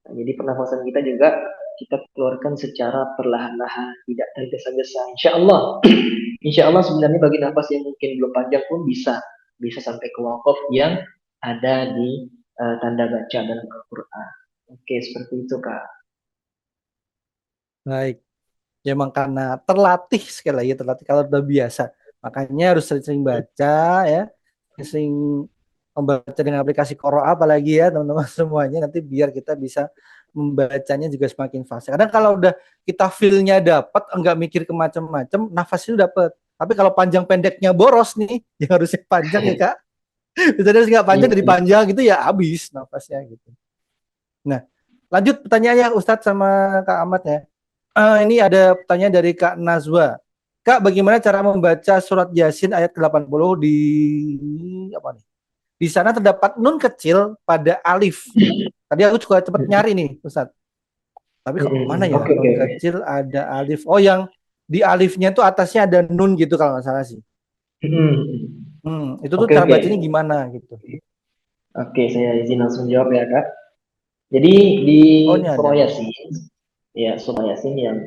Nah, jadi pernafasan kita juga kita keluarkan secara perlahan-lahan, tidak tergesa-gesa. Insya Allah, insya Allah sebenarnya bagi nafas yang mungkin belum panjang pun bisa sampai ke wakaf yang ada di tanda baca dalam Al-Quran. Oke, seperti itu Kak. Baik. Ya emang karena terlatih sekali lagi terlatih kalau udah biasa. Makanya harus sering-sering baca ya, sering membaca dengan aplikasi Qoro'a apalagi ya teman-teman semuanya nanti biar kita bisa membacanya juga semakin fast. Kadang kalau udah kita feel-nya dapat, enggak mikir ke macam-macam, nafasnya dapat. Tapi kalau panjang pendeknya boros nih, yang harusnya panjang ya Kak. Misalnya harus nggak panjang Iya, jadi iya. panjang gitu ya habis nafasnya gitu. Nah, lanjut pertanyaannya Ustadz sama Kak Ahmad ya. Ini ada pertanyaan dari Kak Nazwa. Kak, bagaimana cara membaca surat Yasin ayat ke-80 di apa nih? Di sana terdapat nun kecil pada alif. Tadi aku juga cepat nyari nih, Ustaz. Tapi kok mana ya? Oke, oke, Nun oke. kecil ada alif. Oh, yang di alifnya itu atasnya ada nun gitu kalau nggak salah sih. Itu tuh Oke, cara oke. bacanya gimana gitu. Oke, saya izin langsung jawab ya, Kak. Jadi di Oh, ini ada. surah Yasin, ya surah Yasin yang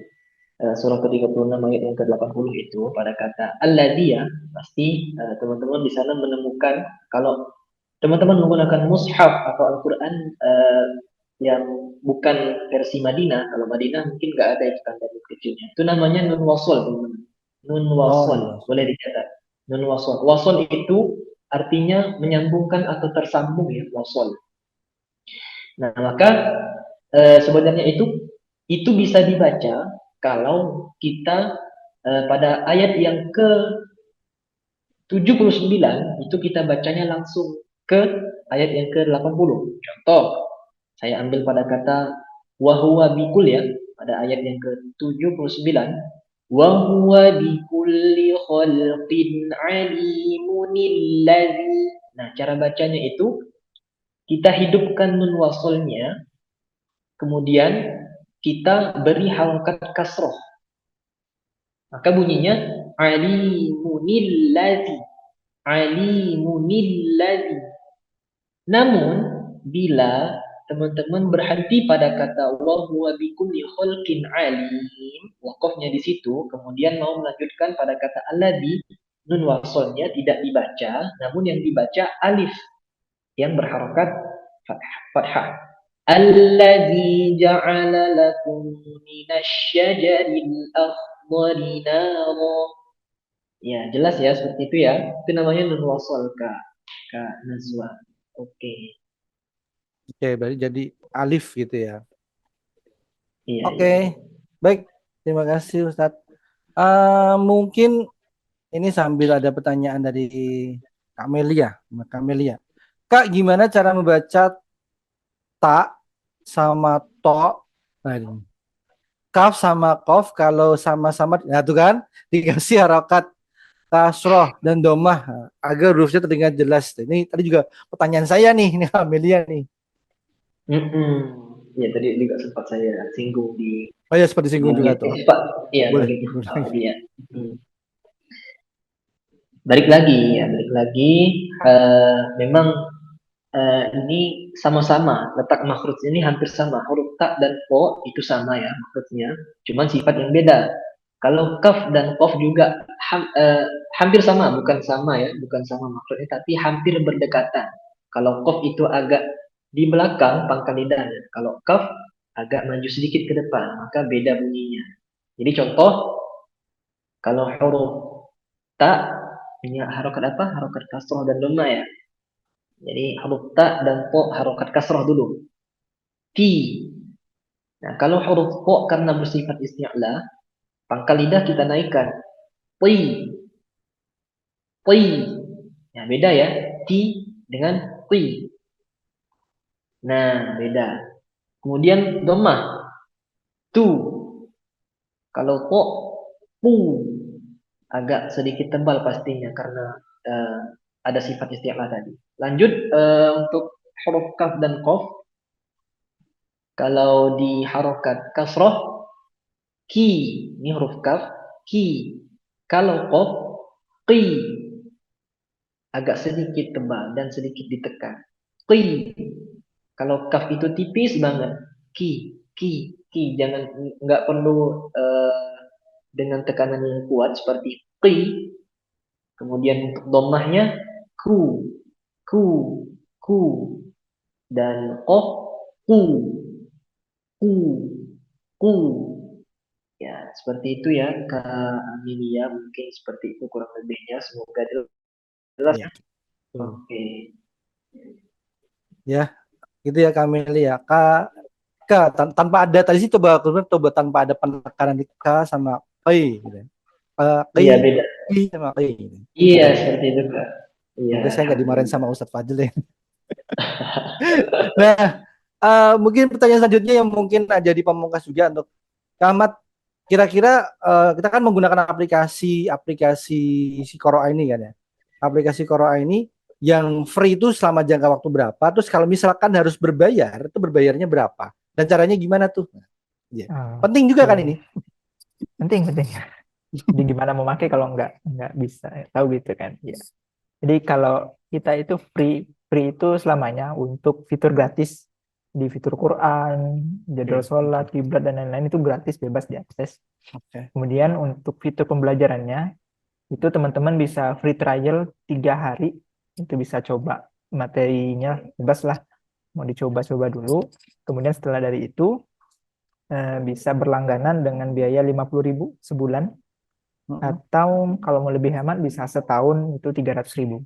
surah ke-36 ayat yang ke-80 itu pada kata alladzi ya, pasti teman-teman di sana menemukan kalau teman-teman menggunakan mushaf atau Al-Qur'an yang bukan versi Madinah, kalau Madinah mungkin nggak ada itu tanda kecilnya. Itu namanya nun wasol, teman-teman. Nun Oh, wasol, luas. boleh dicatat. Nun wasol. Wasol itu artinya menyambungkan atau tersambung ya, wasol. Nah, maka sebenarnya itu bisa dibaca kalau kita pada ayat yang ke 79 itu kita bacanya langsung ke ayat yang ke 80. Contoh, saya ambil pada kata wahwa bikul ya, pada ayat yang ke 79. Wahwa bikulli khalqin alimunilladzi. Nah, cara bacanya itu kita hidupkan nun wasolnya, kemudian kita beri harokat kasroh. Maka bunyinya alimunilladzi. Alimunilladzi. Namun bila teman-teman berhenti pada kata wa huwa bikulli khalqin alim, wakofnya di situ, kemudian mau melanjutkan pada kata alladzi, nun wasolnya tidak dibaca, namun yang dibaca alif yang berharokat fathah. Alladzi ja'ala lakum minasyajaril akhdari nara. Ya, jelas ya seperti itu ya. Itu namanya nun wasol Kak. Kak Nazwa. Oke. Oke, berarti jadi alif gitu ya. Iya, iya. Oke, baik. Terima kasih Ustadz. Mungkin ini sambil ada pertanyaan dari Kak Melia. Kak Melia. Kak, gimana cara membaca tak sama to? Nah, ini. Kaf sama kof kalau sama-sama, nah tuh kan dikasih harokat kasroh dan domah agar hurufnya terdengar jelas. Ini tadi juga pertanyaan saya nih, ini Amelia nih. Mm-mm. Ya, tadi juga sempat saya singgung di Oh ya, seperti singgung juga bagian tuh. ikhfa. Iya, Boleh, bagian ikhfa boleh. tadi ya. Mm. Balik lagi ya, balik lagi. Memang ini sama-sama letak makhraj ini hampir sama. Huruf ta dan po itu sama ya makhrajnya, cuman sifat yang beda. Kalau kaf dan kof juga hampir sama, bukan sama ya, bukan sama makhrajnya, tapi hampir berdekatan. Kalau kof itu agak di belakang pangkal lidahnya, kalau kaf agak maju sedikit ke depan, maka beda bunyinya. Jadi contoh, kalau huruf ta punya harokat apa? Harokat kasroh dan dhamma ya. Jadi huruf ta dan po harokat kasroh dulu. Ti. Nah, kalau huruf po karena bersifat isti'la, pangkal lidah kita naikkan. Ti, ti. Nah, beda ya. Ti dengan ti. Nah, beda. Kemudian domah. Tu. Kalau po, pu. Agak sedikit tebal pastinya karena eh, ada sifat isti'la tadi. Lanjut untuk huruf kaf dan kof. Kalau di harokat kasroh, ki. Ini huruf kaf, ki. Kalau kof, qi. Agak sedikit tebal dan sedikit ditekan. Qi. Kalau kaf itu tipis banget, ki, ki, ki. Jangan, nggak perlu dengan tekanan yang kuat seperti qi. Kemudian untuk domahnya ku, ku, ku. Dan kof, ku, ku, ku. Ya, seperti itu ya, Kak Amelia. Mungkin seperti itu kurang lebihnya. Semoga jelas. Iya. Oke. Ya, gitu ya Kak Amelia. Tanpa ada tadi sih coba tanpa ada penekanan di K sama K gitu. K, Iya, beda. I sama K gitu. Iya, Coba. seperti itu, Kak. Iya, Semoga saya nggak dimarahin alhamdulillah. sama Ustadz Fadil ya. Nah, mungkin pertanyaan selanjutnya yang mungkin jadi pamungkas juga untuk Kamat. Kira-kira kita kan menggunakan aplikasi si Koroa ini kan ya. Aplikasi Koroa ini yang free itu selama jangka waktu berapa? Terus kalau misalkan harus berbayar, itu berbayarnya berapa? Dan caranya gimana tuh? Ya. Penting juga kan Oke, ini. penting penting. Jadi gimana memakai kalau nggak bisa tahu gitu kan? Ya. Jadi kalau kita itu free itu selamanya untuk fitur gratis di fitur Quran, jadwal sholat, kiblat dan lain-lain itu gratis bebas diakses. Oke. Kemudian untuk fitur pembelajarannya itu teman-teman bisa free trial 3 hari, itu bisa coba materinya bebas lah, mau dicoba-coba dulu. Kemudian setelah dari itu bisa berlangganan dengan biaya 50.000 sebulan, atau kalau mau lebih hemat bisa setahun itu 300.000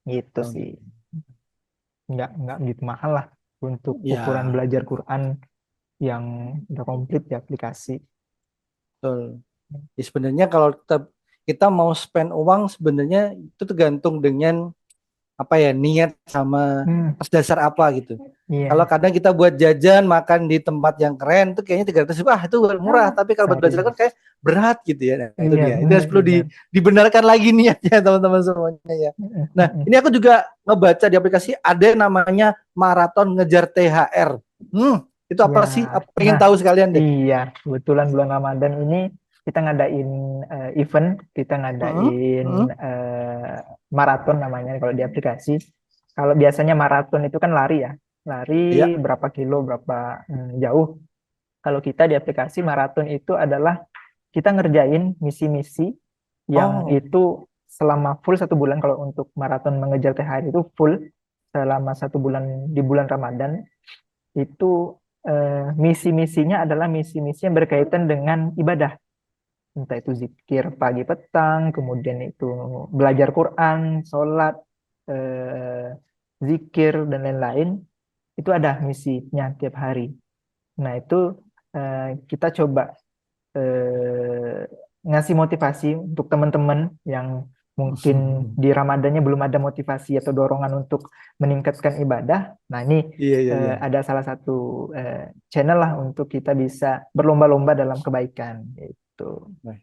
gitu sih. Nggak gitu mahal lah untuk ukuran Ya, belajar Quran yang udah komplit di aplikasi. betul. Ya, sebenarnya kalau kita mau spend uang sebenarnya itu tergantung dengan apa ya niat sama Hmm, atas dasar apa gitu. Kalau iya, kadang kita buat jajan makan di tempat yang keren tuh kayaknya 300 ribu itu murah, tapi kalau buat belajar sayang. kan kayak berat gitu ya. Nah, itu Iya, dia. Itu harus perlu benar-benar. dibenarkan lagi niatnya teman-teman semuanya ya. Nah, ini aku juga ngebaca di aplikasi ada yang namanya maraton ngejar THR. Itu Ya, apa sih? Pengen nah, tahu sekalian deh. iya, kebetulan bulan Ramadan ini kita ngadain event, kita Hmm, ngadain hmm, maraton namanya kalau di aplikasi. Kalau biasanya maraton itu kan lari ya, lari ya. berapa kilo, berapa jauh. Kalau kita di aplikasi maraton itu adalah kita ngerjain misi-misi yang Oh, itu selama full 1 bulan. Kalau untuk maraton mengejar THR itu full selama 1 bulan di bulan Ramadan itu misi-misinya adalah misi-misi yang berkaitan dengan ibadah, entah itu zikir pagi petang, kemudian itu belajar Quran, sholat, zikir dan lain-lain, itu ada misinya tiap hari. Nah, itu kita coba ngasih motivasi untuk teman-teman yang mungkin di Ramadannya belum ada motivasi atau dorongan untuk meningkatkan ibadah. Nah, ini Iya, iya, iya. ada salah satu channel lah untuk kita bisa berlomba-lomba dalam kebaikan. Itu. Nah,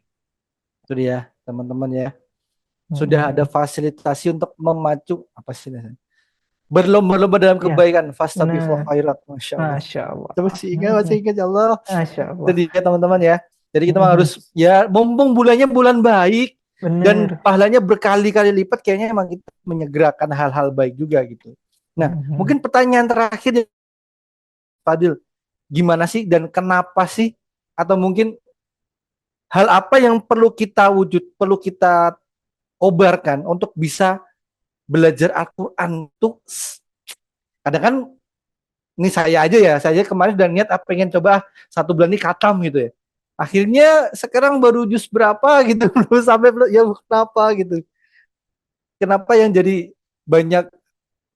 itu dia teman-teman ya. Sudah ada fasilitasi untuk memacu apa sih namanya? Berlomba-lomba dalam Ya, kebaikan. Fastabiqul benar. khairat, masya Allah. Masya Allah. Masih ingat ya Allah. Masya Itu Allah. dia teman-teman ya. Jadi kita harus ya mumpung bulannya bulan baik dan Benar. pahalanya berkali-kali lipat, kayaknya emang kita menyegerakan hal-hal baik juga gitu. Nah, mungkin pertanyaan terakhir Fadil, gimana sih dan kenapa sih, atau mungkin hal apa yang perlu kita obarkan untuk bisa belajar Al-Quran tuh? Kadang kan ini saya aja ya, saya kemarin udah niat pengen coba 1 bulan ini khatam gitu ya. Akhirnya sekarang baru jus berapa gitu, belum sampai, ya kenapa gitu. Kenapa yang jadi banyak,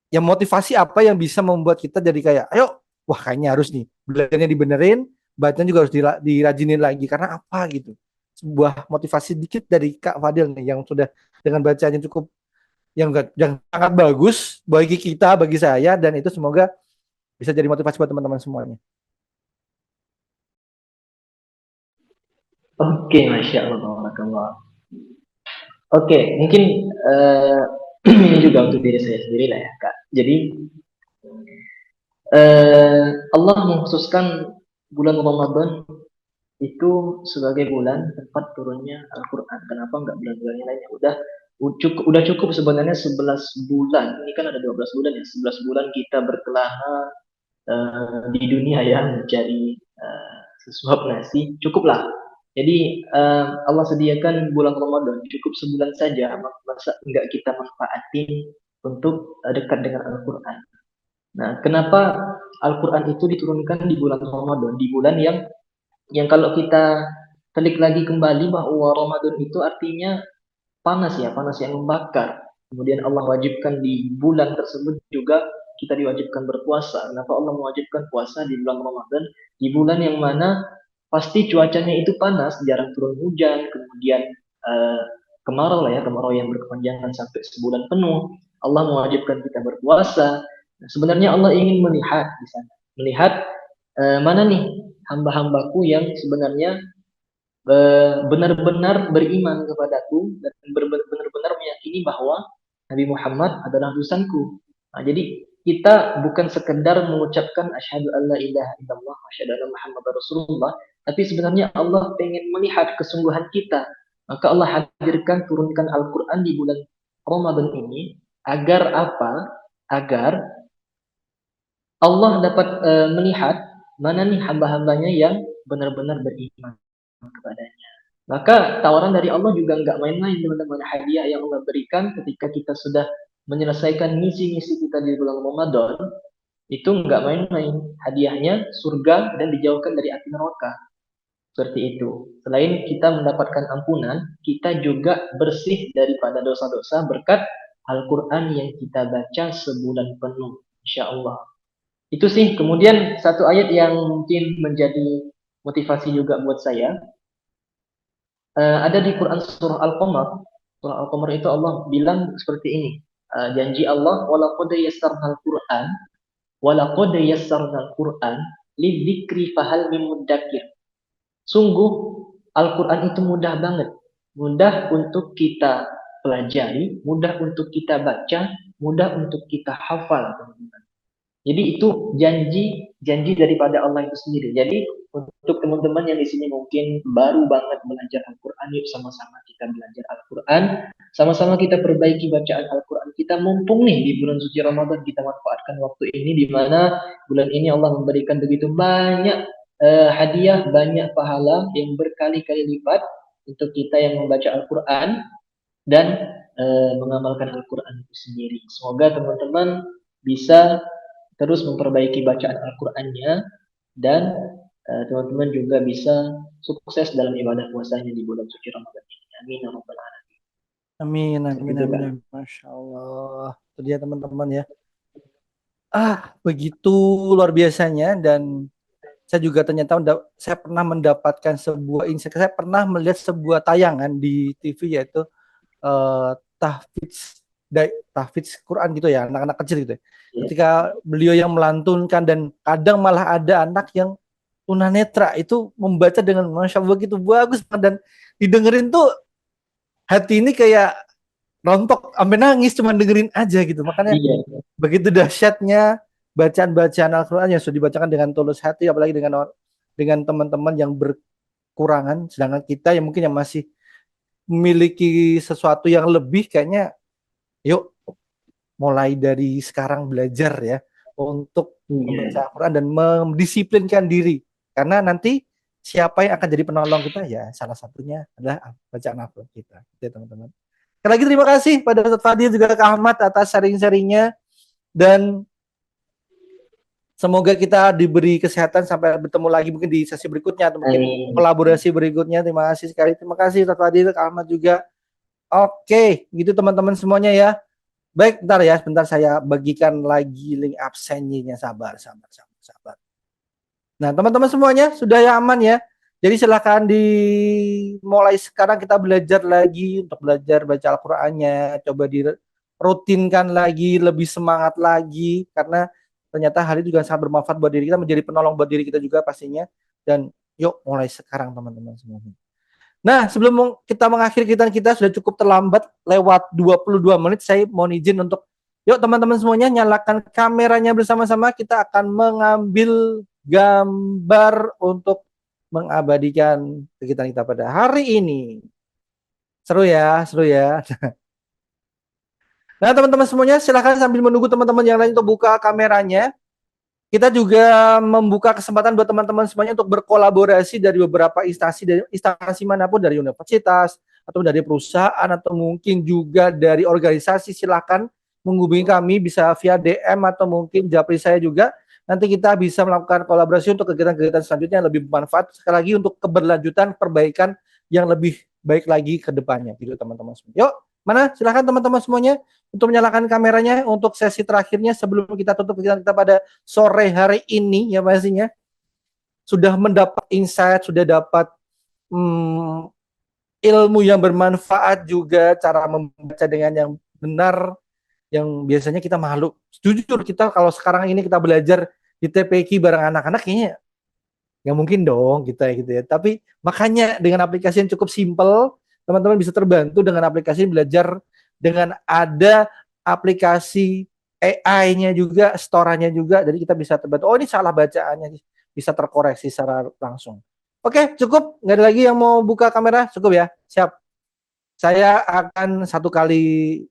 yang motivasi apa yang bisa membuat kita jadi kayak, ayo, wah kayaknya harus nih, belajarnya dibenerin, bacaan juga harus dirajinin lagi, karena apa gitu. Sebuah motivasi dikit dari Kak Fadil nih, yang sudah dengan bacanya cukup, yang sangat bagus bagi kita, bagi saya, dan itu semoga bisa jadi motivasi buat teman-teman semuanya. Oke, Masya Allah, Barakallah. Oke, mungkin ini juga untuk diri saya sendiri lah ya, Kak. Jadi, Allah mengkhususkan bulan Ramadan itu sebagai bulan tempat turunnya Al-Quran. Kenapa nggak bulan-bulan yang lainnya? Udah cukup sebenarnya 11 bulan. Ini kan ada 12 bulan ya. 11 bulan kita berkelana di dunia ya, mencari sesuap nasi. Cukuplah. Jadi Allah sediakan bulan Ramadan cukup sebulan saja. Masa nggak kita manfaatin untuk dekat dengan Al-Quran? Nah, kenapa Al-Quran itu diturunkan di bulan Ramadan? Di bulan yang kalau kita telik lagi kembali bahwa Ramadan itu artinya panas ya, panas yang membakar. Kemudian Allah wajibkan di bulan tersebut juga kita diwajibkan berpuasa. Kenapa Allah mewajibkan puasa di bulan Ramadan? Di bulan yang mana pasti cuacanya itu panas, jarang turun hujan, kemudian kemarau lah ya, kemarau yang berkepanjangan sampai sebulan penuh. Allah mewajibkan kita berpuasa. Nah, sebenarnya Allah ingin melihat di sana, melihat mana nih hamba-hambaku yang sebenarnya benar-benar beriman kepadaku dan benar-benar meyakini bahwa Nabi Muhammad adalah utusanku. Nah, jadi kita bukan sekedar mengucapkan asyhadu alla ilaha illallah wa asyhadu anna Muhammadar Rasulullah, tapi sebenarnya Allah pengen melihat kesungguhan kita. Maka Allah hadirkan, turunkan Al-Quran di bulan Ramadan ini agar apa? Agar Allah dapat melihat mana nih hamba-hambanya yang benar-benar beriman kepadanya. Maka tawaran dari Allah juga nggak main-main, teman-teman. Hadiah yang Allah berikan ketika kita sudah menyelesaikan misi-misi kita di bulan Ramadan, itu nggak main-main. Hadiahnya surga dan dijauhkan dari api neraka. Seperti itu. Selain kita mendapatkan ampunan, kita juga bersih daripada dosa-dosa berkat Al-Quran yang kita baca sebulan penuh. Insya Allah. Itu sih. Kemudian satu ayat yang mungkin menjadi motivasi juga buat saya, ada di Quran surah Al-Qamar. Surah Al-Qamar itu Allah bilang seperti ini. Janji Allah, walaqad yassarnal Qur'an, walaqad yassarnal Qur'an lidzikri fahal min muddakir. Sungguh Al-Quran itu mudah banget. Mudah untuk kita pelajari, mudah untuk kita baca, mudah untuk kita hafal, teman-teman. Jadi itu janji daripada Allah itu sendiri. Jadi untuk teman-teman yang di sini mungkin baru banget belajar Al-Quran, yuk sama-sama kita belajar Al-Quran, sama-sama kita perbaiki bacaan Al-Quran kita. Mumpung nih di bulan suci Ramadan, kita manfaatkan waktu ini, di mana bulan ini Allah memberikan begitu banyak hadiah, banyak pahala yang berkali-kali lipat untuk kita yang membaca Al-Quran dan mengamalkan Al-Quran itu sendiri. Semoga teman-teman bisa terus memperbaiki bacaan Al-Qurannya, dan teman-teman juga bisa sukses dalam ibadah puasanya di bulan suci Ramadan ini. Amin ya rabbal alamin. Amin, amin, Itu, amin, Kak. amin. Masya Allah. Itu dia teman-teman ya. Begitu luar biasanya, dan saya juga ternyata saya pernah mendapatkan sebuah insight, saya pernah melihat sebuah tayangan di TV yaitu tahfidz Quran gitu ya, anak-anak kecil gitu ya. Ketika beliau yang melantunkan dan kadang malah ada anak yang tunanetra itu membaca dengan Masya Allah gitu bagus dan didengerin tuh hati ini kayak rontok sampai nangis cuma dengerin aja gitu. Makanya begitu dahsyatnya bacaan-bacaan Al-Quran yang sudah dibacakan dengan tulus hati, apalagi dengan teman-teman yang berkurangan, sedangkan kita yang mungkin yang masih memiliki sesuatu yang lebih, kayaknya yuk mulai dari sekarang belajar ya untuk membaca Al-Quran dan mendisiplinkan diri, karena nanti siapa yang akan jadi penolong kita ya salah satunya adalah bacaan Al-Quran kita ya teman-teman. Sekali lagi terima kasih pada Ustaz Fadil juga Kak Ahmad atas sharing-sharingnya, dan semoga kita diberi kesehatan sampai bertemu lagi mungkin di sesi berikutnya atau mungkin kolaborasi berikutnya. Terima kasih sekali. Terima kasih Ustaz Fadil, Kak Ahmad juga. Oke, gitu teman-teman semuanya ya. Baik, bentar saya bagikan lagi link absennya. Sabar. Nah, teman-teman semuanya sudah ya aman ya. Jadi silakan mulai sekarang kita belajar lagi untuk belajar baca Al-Qur'annya. Coba dirutinkan lagi, lebih semangat lagi, karena ternyata hal itu juga sangat bermanfaat buat diri kita, menjadi penolong buat diri kita juga pastinya. Dan yuk mulai sekarang teman-teman semuanya. Nah, sebelum kita mengakhiri kita sudah cukup terlambat, lewat 22 menit. Saya mohon izin untuk yuk teman-teman semuanya nyalakan kameranya bersama-sama. Kita akan mengambil gambar untuk mengabadikan kegiatan kita pada hari ini. Seru ya. Nah, teman-teman semuanya silakan sambil menunggu teman-teman yang lain untuk buka kameranya. Kita juga membuka kesempatan buat teman-teman semuanya untuk berkolaborasi dari beberapa instansi manapun, dari universitas atau dari perusahaan atau mungkin juga dari organisasi. Silakan menghubungi kami, bisa via DM atau mungkin japri saya juga. Nanti kita bisa melakukan kolaborasi untuk kegiatan-kegiatan selanjutnya yang lebih bermanfaat, sekali lagi untuk keberlanjutan perbaikan yang lebih baik lagi ke depannya gitu teman-teman semua. Yuk, mana silakan teman-teman semuanya untuk menyalakan kameranya untuk sesi terakhirnya sebelum kita tutup kegiatan kita pada sore hari ini ya pastinya. Sudah mendapat insight, sudah dapat ilmu yang bermanfaat juga, cara membaca dengan yang benar, yang biasanya kita malu. Jujur kita kalau sekarang ini kita belajar di TPQ bareng anak-anak kayaknya nggak mungkin dong kita gitu ya. Tapi makanya dengan aplikasi yang cukup simple, teman-teman bisa terbantu dengan aplikasi belajar dengan ada aplikasi AI-nya juga, store-nya juga, jadi kita bisa terbantu. Oh ini salah bacaannya, bisa terkoreksi secara langsung. Oke, cukup. Nggak ada lagi yang mau buka kamera? Cukup ya? Siap. Saya akan satu kali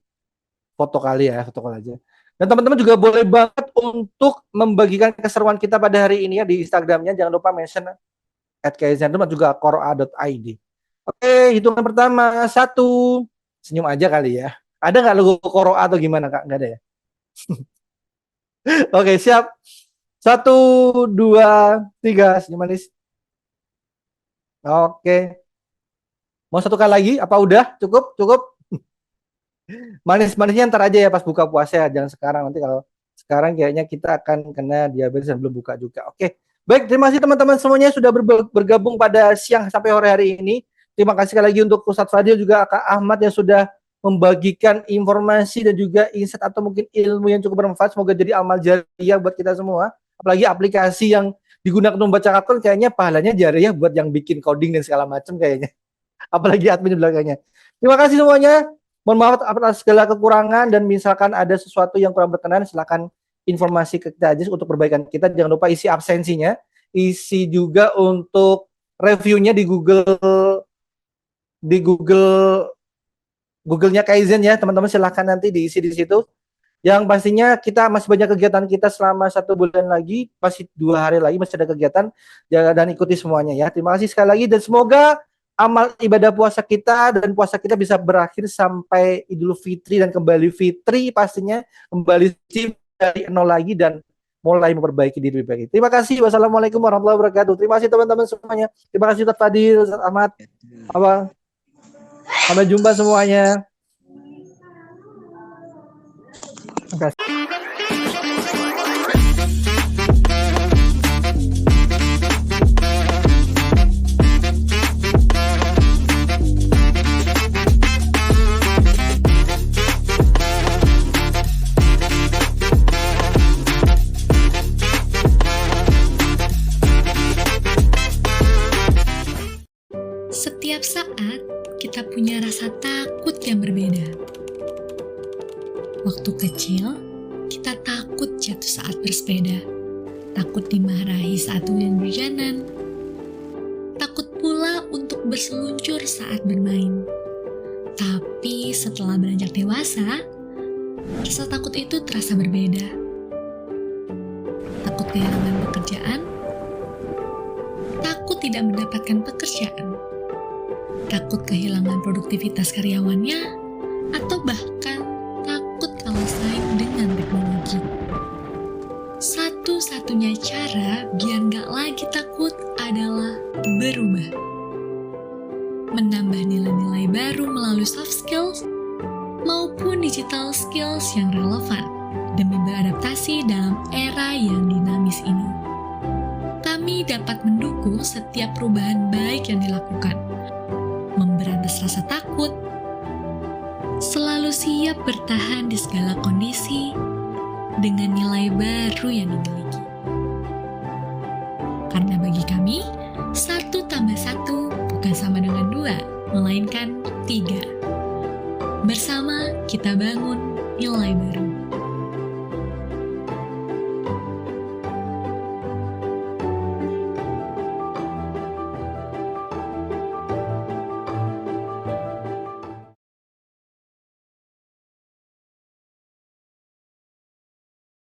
aja. Dan teman-teman juga boleh banget untuk membagikan keseruan kita pada hari ini ya di Instagramnya. Jangan lupa mention @kzendum juga qoroa.id. Oke, hitungan pertama. 1. Senyum aja kali ya. Ada nggak logo Qoroa atau gimana Kak? Nggak ada ya? Oke, siap. 1, 2, 3. Senyum manis. Oke. Mau satu kali lagi? Apa udah? Cukup? Manis-manisnya ntar aja ya pas buka puasa ya. Jangan sekarang. Nanti kalau sekarang kayaknya kita akan kena diabetes dan belum buka juga. Oke. Baik, terima kasih teman-teman semuanya sudah bergabung pada siang sampai sore hari ini. Terima kasih sekali lagi untuk Ustadz Fadil juga Kak Ahmad yang sudah membagikan informasi dan juga insight atau mungkin ilmu yang cukup bermanfaat. Semoga jadi amal jariah buat kita semua. Apalagi aplikasi yang digunakan untuk membaca Al-Quran kayaknya pahalanya jariah buat yang bikin coding dan segala macam kayaknya. Apalagi admin di belakangnya. Terima kasih semuanya. Mohon maaf atas segala kekurangan, dan misalkan ada sesuatu yang kurang berkenan, silakan informasi ke kita aja untuk perbaikan kita. Jangan lupa isi absensinya, isi juga untuk reviewnya di Google-nya Kaizen ya teman-teman, silahkan nanti diisi di situ. Yang pastinya kita masih banyak kegiatan kita selama 1 bulan lagi, masih 2 hari lagi masih ada kegiatan, dan ikuti semuanya ya. Terima kasih sekali lagi, dan semoga amal ibadah puasa kita dan puasa kita bisa berakhir sampai Idul Fitri dan kembali fitri, pastinya kembali dari nol lagi dan mulai memperbaiki diri lebih baik. Terima kasih. Wassalamualaikum warahmatullahi wabarakatuh. Terima kasih teman-teman semuanya. Terima kasih Ustaz Fadil, Ustaz Ahmad, Abang. Sampai jumpa semuanya. Terima kasih. rasa takut yang berbeda. Waktu kecil, kita takut jatuh saat bersepeda, takut dimarahi saat hujan berjalan, takut pula untuk berseluncur saat bermain. Tapi setelah beranjak dewasa, rasa takut itu terasa berbeda. Takut kehilangan pekerjaan, takut tidak mendapatkan pekerjaan, takut kehilangan produktivitas karyawannya, atau bahkan takut kalah saing dengan teknologi. Satu-satunya cara biar nggak lagi takut adalah berubah. Menambah nilai-nilai baru melalui soft skills maupun digital skills yang relevan demi beradaptasi dalam era yang dinamis ini. Kami dapat mendukung setiap perubahan baik yang dilakukan, memberantas rasa takut, selalu siap bertahan di segala kondisi dengan nilai baru yang dimiliki. Karena bagi kami, 1 tambah 1 bukan sama dengan 2, melainkan 3. Bersama kita bangun nilai baru.